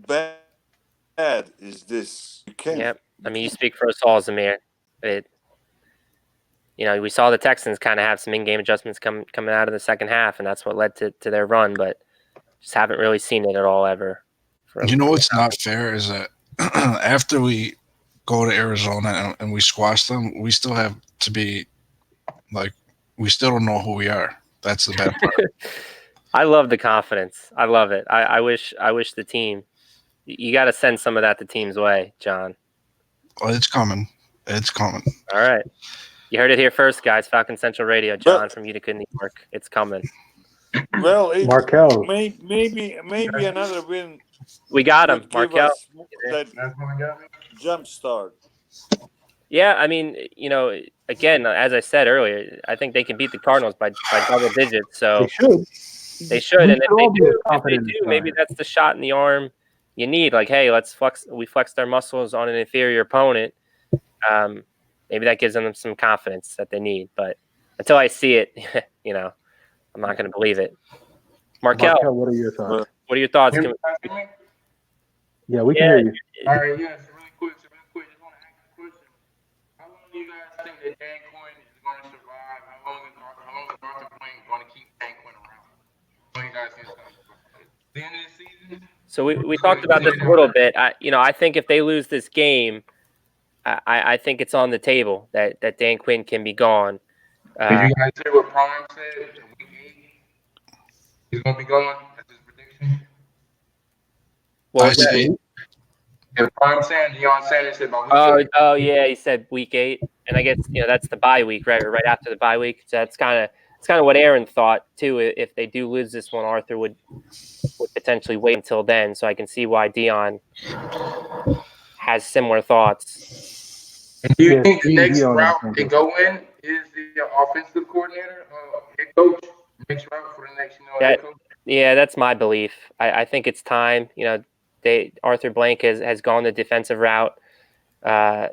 bad is this? Yep. I mean, you speak for us all, Zamir. We saw the Texans kind of have some in-game adjustments coming out of the second half, and that's what led to their run, but just haven't really seen it at all ever. What's not fair is that after we go to Arizona and we squash them, we still have to be like, we still don't know who we are. That's the bad part. I love the confidence. I love it. I wish the team. You got to send some of that the team's way, John. Oh, it's coming. It's coming. All right. You heard it here first, guys. Falcon Central Radio, John from Utica, New York. It's coming. Well, Markel. maybe another win We got him, would give Markel. us that jump start. Yeah, I mean, again, as I said earlier, I think they can beat the Cardinals by double digits. So They should. they should, We and should all be as confident as maybe John. that's the shot in the arm you need. Like, hey, we flexed our muscles on an inferior opponent. Maybe that gives them some confidence that they need. But until I see it, I'm not going to believe it. Markel, what are your thoughts? what are your thoughts? Yeah, we can hear you. All right, yes, really quick. Just want to ask a question. How long do you guys think that Dan Quinn is going to survive? How long is Arthur Blank going to keep Dan Quinn around? How long do you guys think it's going to survive? The end of the season? So we talked about this a little bit. I think if they lose this game, I think it's on the table that Dan Quinn can be gone. Did you guys hear what Prime said? Week 8, he's going to be gone. That's his prediction. What was that? Yeah, Prime saying Deion Sanders said about week 8. Oh yeah, he said week 8, and I guess that's the bye week, right? Or right after the bye week. So that's kind of what Aaron thought too. If they do lose this one, Arthur would potentially wait until then. So I can see why Deion has similar thoughts. And do you think the next route they go in is the offensive coordinator, head coach? Next route for the next, head coach? Yeah, that's my belief. I think it's time. Arthur Blank has gone the defensive route. The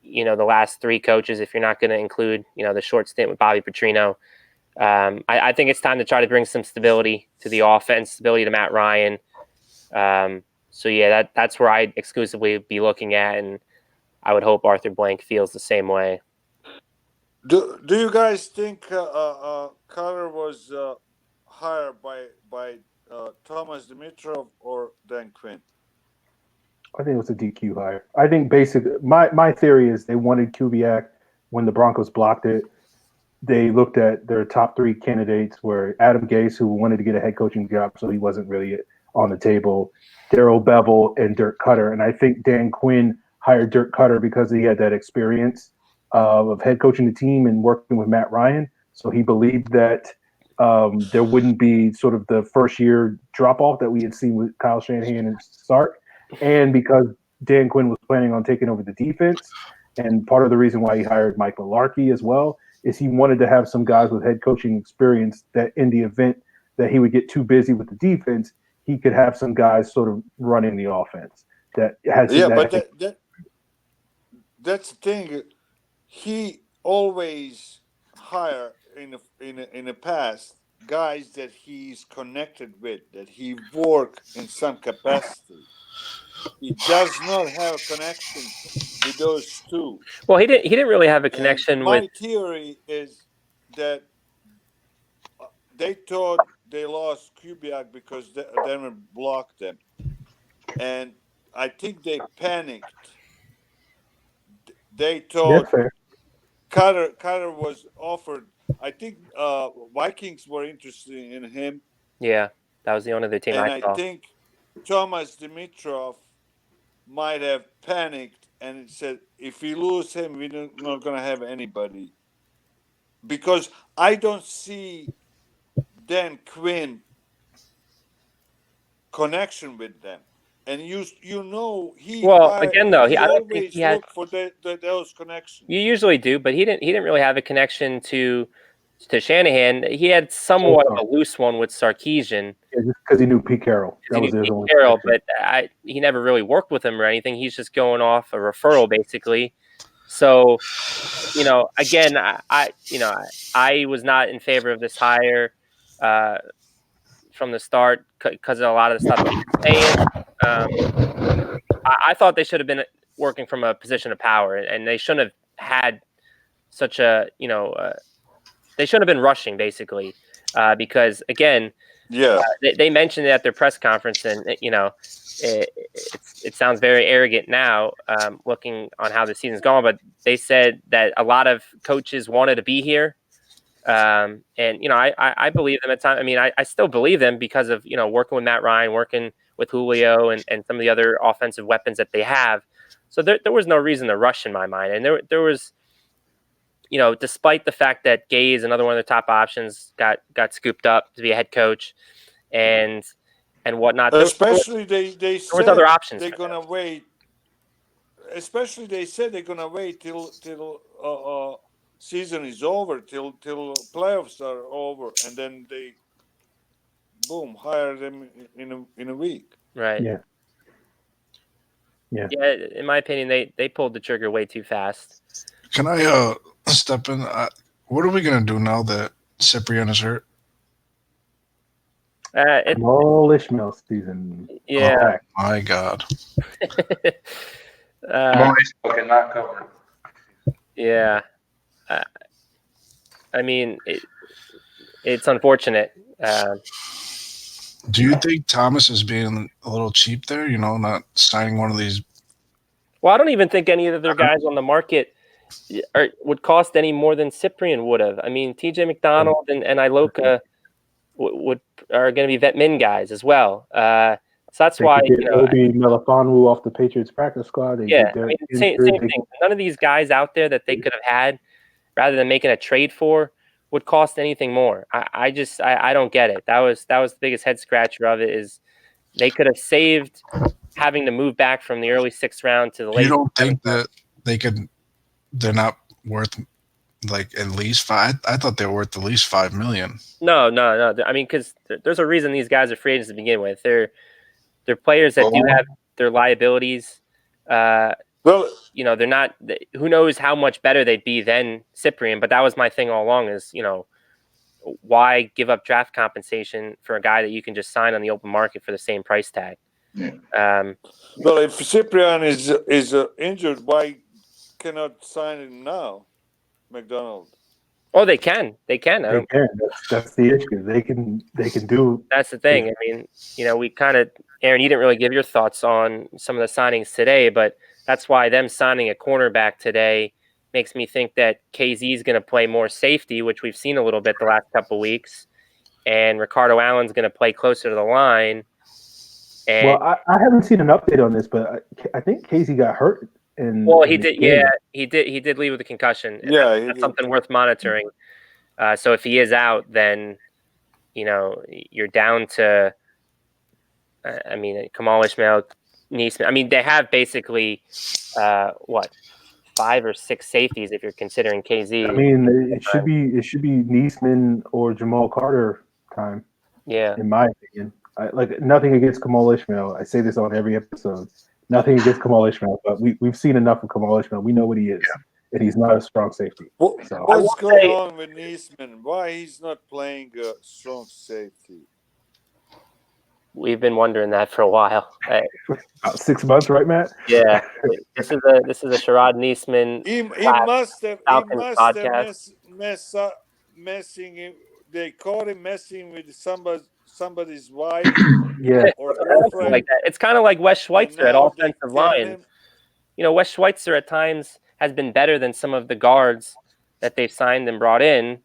last 3 coaches, if you're not going to include, the short stint with Bobby Petrino. I think it's time to try to bring some stability to the offense, stability to Matt Ryan. So yeah, that's where I'd exclusively be looking at, and I would hope Arthur Blank feels the same way. Do you guys think Carter was hired by Thomas Dimitrov or Dan Quinn? I think it was a DQ hire. I think basically my theory is they wanted Kubiak when the Broncos blocked it. They looked at their top 3 candidates were Adam Gase, who wanted to get a head coaching job, so he wasn't really on the table, Darrell Bevel, and Dirk Cutter. And I think Dan Quinn hired Dirk Cutter because he had that experience of head coaching the team and working with Matt Ryan. So he believed that there wouldn't be sort of the first-year drop-off that we had seen with Kyle Shanahan and Sark. And because Dan Quinn was planning on taking over the defense, and part of the reason why he hired Mike Mularkey as well is he wanted to have some guys with head coaching experience that in the event that he would get too busy with the defense, he could have some guys sort of running the offense. That's the thing. He always hire in the past guys that he's connected with, that he work in some capacity. He does not have a connection with those 2. Well, he didn't really have a connection with. My theory is that they thought they lost Kubiak because Denver blocked them, and I think they panicked. They thought Carter was offered. I think Vikings were interested in him. Yeah, that was the only other team I saw. I think Thomas Dimitrov might have panicked and said, if we lose him, we're not going to have anybody. Because I don't see Dan Quinn connection with them. And he I don't think he had look for those connections. You usually do, but he didn't really have a connection to Shanahan. He had somewhat of a loose one with Sarkisian. Yeah, just because he knew Pete Carroll. That was his only Carroll, but he never really worked with him or anything. He's just going off a referral, basically. So, again, I was not in favor of this hire from the start because of a lot of the stuff he was saying. I thought they should have been working from a position of power, and they shouldn't have had such a, they shouldn't have been rushing, basically, because, again, they mentioned it at their press conference, and, it sounds very arrogant now looking on how the season's gone, but they said that a lot of coaches wanted to be here, And I believe them at times. I mean, I still believe them because of working with Matt Ryan, working with Julio, and some of the other offensive weapons that they have. So there was no reason to rush in my mind, and there was, despite the fact that Gaze, another one of the top options, got scooped up to be a head coach, and whatnot. Especially they there was said other options. they're gonna wait. Especially they said they're gonna wait till season is over, till playoffs are over, and then they boom hire them in a week. Right. Yeah. Yeah. Yeah. In my opinion, they pulled the trigger way too fast. Can I step in? What are we gonna do now that Cyprian is hurt? Kamal Ishmael season. Yeah. Oh my God. Cannot cover. Yeah. I mean, it's unfortunate. Do you think Thomas is being a little cheap there? Not signing one of these. Well, I don't even think any of the other guys on the market would cost any more than Cyprian would have. I mean, TJ McDonald and Iloka are going to be vet min guys as well. So that's They why Obi Melifonwu off the Patriots practice squad. Same thing. None of these guys out there that they could have had, rather than making a trade for, would cost anything more. I don't get it. That was the biggest head scratcher of it, is they could have saved having to move back from the early 6th round to the late. You don't think that they're not worth like at least five? I thought they were worth at least $5 million. No. I mean, because there's a reason these guys are free agents to begin with. They're players that do have their liabilities. They're not. Who knows how much better they'd be than Cyprian? But that was my thing all along. Is why give up draft compensation for a guy that you can just sign on the open market for the same price tag? Well, if Cyprian is injured, why cannot sign him now, McDonald? Oh, they can. They can. That's the issue. They can do. That's the thing. I mean, we kind of, Aaron, you didn't really give your thoughts on some of the signings today, but that's why them signing a cornerback today makes me think that KZ is going to play more safety, which we've seen a little bit the last couple of weeks, and Ricardo Allen's going to play closer to the line. And, well, I haven't seen an update on this, but I think KZ got hurt. He did. Yeah, he did leave with a concussion. That's something worth monitoring. So if he is out, then you're down to. I mean, Kamal Ishmael, Neesman. I mean, they have basically 5 or 6 safeties if you're considering KZ. I mean, it should be Neesman or Jamal Carter time. Yeah, in my opinion. Nothing against Kamal Ishmael. I say this on every episode. Nothing against Kamal Ishmael, but we've seen enough of Kamal Ishmael. We know what he is, and he's not a strong safety. What's going on with Neesman? Why he's not playing a strong safety? We've been wondering that for a while. About 6 months, right, Matt? Yeah, this is a Sherrod Neesman. He must have messing. They caught him messing with somebody's wife. Yeah, or girlfriend. Like that. It's kind of like Wes Schweitzer at offensive line. Wes Schweitzer at times has been better than some of the guards that they've signed and brought in,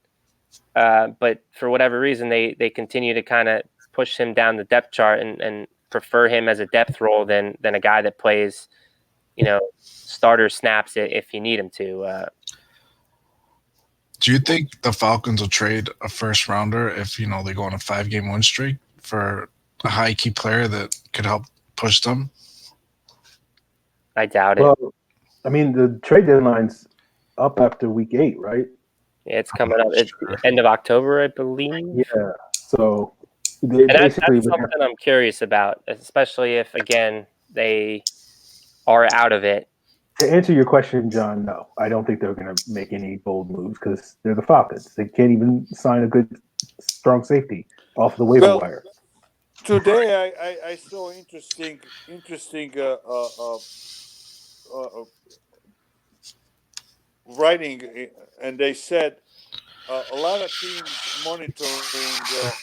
but for whatever reason, they continue to kind of push him down the depth chart and prefer him as a depth role than a guy that plays, starter snaps if you need him to. Do you think the Falcons will trade a first rounder if they go on a 5-game win streak for a high key player that could help push them? I doubt it. Well, I mean, the trade deadline's up after week 8, right? Yeah, it's coming up. It's end of October, I believe. Yeah. So that's something I'm curious about, especially if, again, they are out of it. To answer your question, John, no. I don't think they're going to make any bold moves because they're the Falcons. They can't even sign a good, strong safety off the waiver wire. Today, I saw interesting writing, and they said a lot of teams monitoring the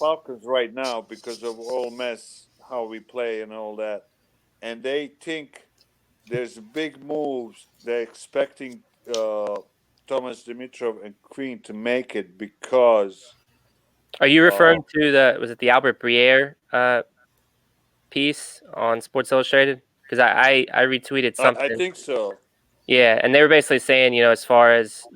Falcons right now because of all mess, how we play and all that, and they think there's big moves. They're expecting Thomas Dimitrov and Queen to make it because Are you referring to the Albert Briere piece on Sports Illustrated? Because I retweeted something. I think so. Yeah, and they were basically saying, as far as,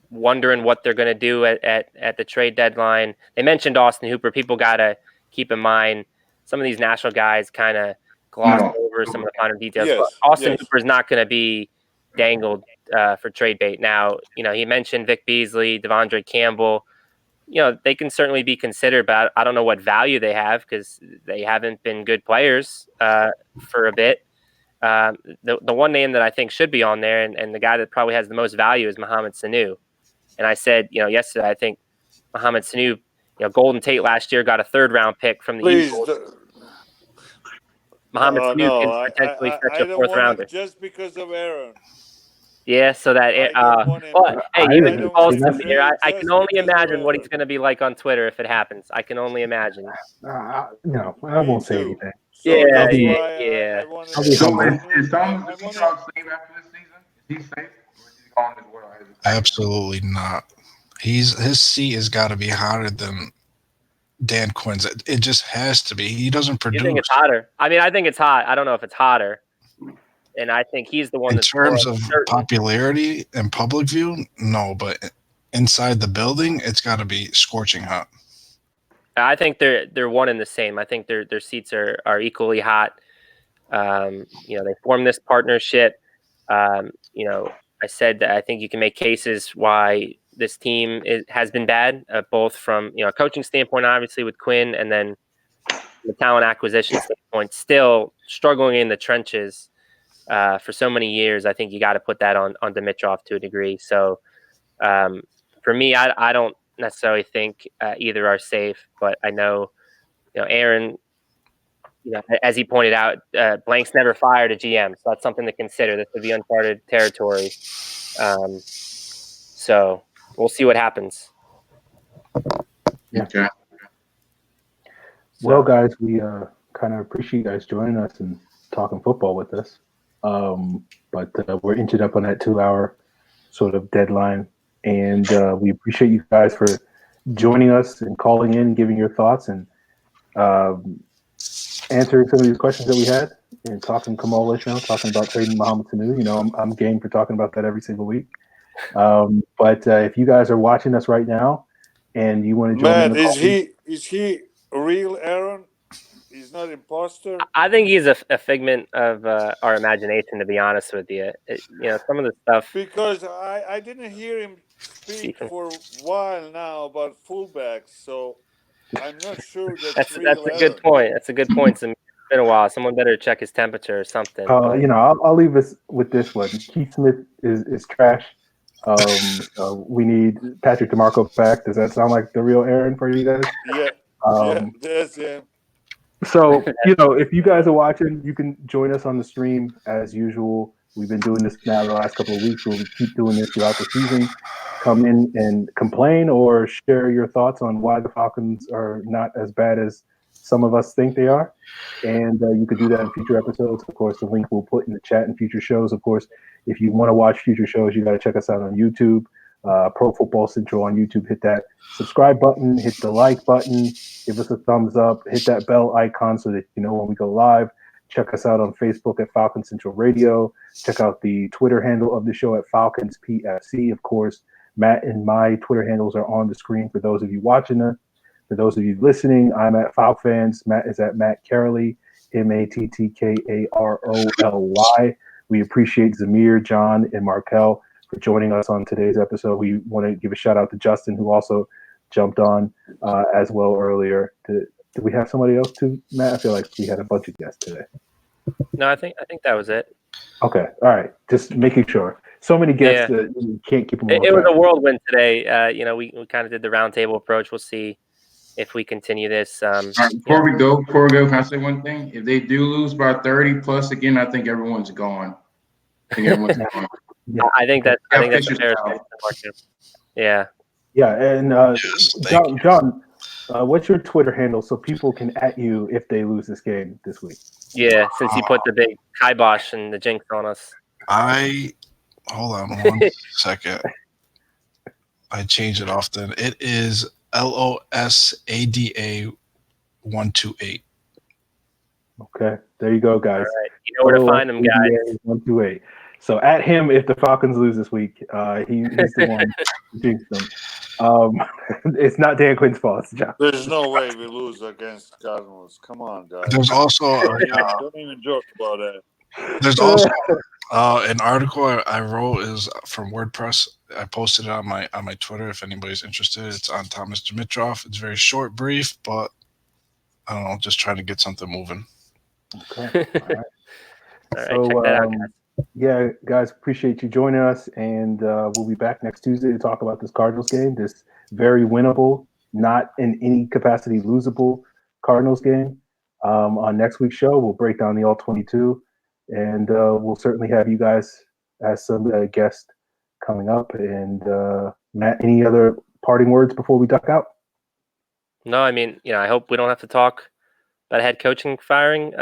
wondering what they're going to do at the trade deadline. They mentioned Austin Hooper. People got to keep in mind some of these national guys kind of gloss over some of the finer details. Yes, but Austin yes. Hooper is not going to be dangled for trade bait. Now, he mentioned Vic Beasley, Devondre Campbell. They can certainly be considered, but I don't know what value they have because they haven't been good players for a bit. The one name that I think should be on there and the guy that probably has the most value is Mohamed Sanu. And I said, yesterday, I think Mohamed Sanu, Golden Tate last year got a 3rd-round pick from the Eagles. Mohamed Sanu can potentially fetch a 4th-rounder. Just because of Aaron. Yeah, so that hey, even calls to me here. I can only imagine what he's going to be like on Twitter if it happens. I can only imagine. No, I won't say anything. So yeah. Is Thomas after this season? Is he safe? Or is he going as well? Absolutely not. His seat has got to be hotter than Dan Quinn's. It just has to be. He doesn't produce. You think it's hotter? I mean, I think it's hot. I don't know if it's hotter. And I think he's the one in that's terms of popularity and public view, no, but inside the building, it's got to be scorching hot. I think they're one and the same. I think their seats are equally hot. They formed this partnership. I said that I think you can make cases why this team has been bad, both from a coaching standpoint, obviously with Quinn, and then the talent acquisition standpoint. Still struggling in the trenches for so many years. I think you got to put that on Dimitrov to a degree. So for me, I don't necessarily think either are safe, but I know Aaron. As he pointed out, Blank's never fired a GM, so that's something to consider. This would be uncharted territory. So we'll see what happens. Yeah. Okay. Well, guys, we kind of appreciate you guys joining us and talking football with us. But we're inching up on that 2-hour sort of deadline, and we appreciate you guys for joining us and calling in, giving your thoughts, and answering some of these questions that we had, and talking Kamala, talking about trading Mohamed Sanu. I'm game for talking about that every single week. But if you guys are watching us right now and you want to join in the call, is he real Aaron? He's not imposter? I think he's a figment of our imagination, to be honest with you. Some of the stuff. Because I didn't hear him speak for a while now about fullbacks, so I'm not sure that's real a good point. That's a good point. It's been a while. Someone better check his temperature or something. I'll leave us with this one. Keith Smith is trash. We need Patrick DeMarco back. Does that sound like the real Aaron for you guys? Yeah. That's him. So, if you guys are watching, you can join us on the stream as usual. We've been doing this now the last couple of weeks. We'll keep doing this throughout the season. Come in and complain or share your thoughts on why the Falcons are not as bad as some of us think they are. And you could do that in future episodes. Of course, the link we'll put in the chat in future shows. Of course, if you want to watch future shows, you got to check us out on YouTube. Pro Football Central on YouTube. Hit that subscribe button, hit the like button, give us a thumbs up, hit that bell icon so that you know when we go live. Check us out on Facebook at Falcons Central Radio. Check out the Twitter handle of the show at Falcons PFC. Of course, Matt and my Twitter handles are on the screen for those of you watching us. For those of you listening, I'm at FalFans. Matt is at Matt Caroly, MattKaroly. We appreciate Zamir, John, and Markel for joining us on today's episode. We want to give a shout out to Justin, who also jumped on as well earlier. Did we have somebody else too, Matt? I feel like we had a bunch of guests today. No, I think that was it. Okay, all right. Just making sure. So many guests that you can't keep them. It was a whirlwind today. We kind of did the roundtable approach. We'll see if we continue this. All right, before we go, can I say one thing? If they do lose by 30 plus again, I think everyone's gone. I think everyone's gone. Yeah. I think that's a fair statement. Yeah. Yeah, and John, what's your Twitter handle so people can at you if they lose this game this week? Yeah, since you put the big kibosh and the jinx on us. I Hold on one second. I change it often. It is LOSADA 128. Okay, there you go, guys. All right. You know where to find them, guys. 128. So at him if the Falcons lose this week. He's the one who jinxed them. It's not Dan Quinn's fault. It's John. There's no way we lose against Cardinals. Come on, guys. There's also Don't even joke about that. there's also an article I wrote is from WordPress. I posted it on my Twitter. If anybody's interested, it's on Thomas Dimitrov. It's very short, brief, but I don't know, just trying to get something moving. Okay. All right. All right, So, check that out, guys. yeah, guys, appreciate you joining us, and we'll be back next Tuesday to talk about this Cardinals game, this very winnable, not in any capacity losable Cardinals game. On next week's show, we'll break down the All-22, and we'll certainly have you guys as some guests coming up. And Matt, any other parting words before we duck out? No, I mean, I hope we don't have to talk about a head coaching firing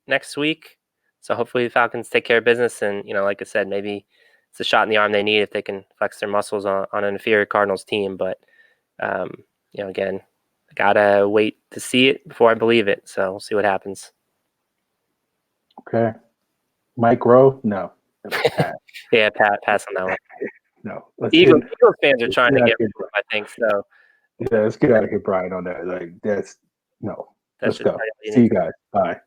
next week. So hopefully the Falcons take care of business, and like I said, maybe it's a shot in the arm they need if they can flex their muscles on an inferior Cardinals team. But again, I gotta wait to see it before I believe it. So we'll see what happens. Okay, Mike Rowe, no. Yeah, pass on that one. No, Eagles fans are trying to get rid of him, I think so. Yeah, let's get out of here, Brian, on that. Like, that's no. That's Let's go. See you guys. Bye.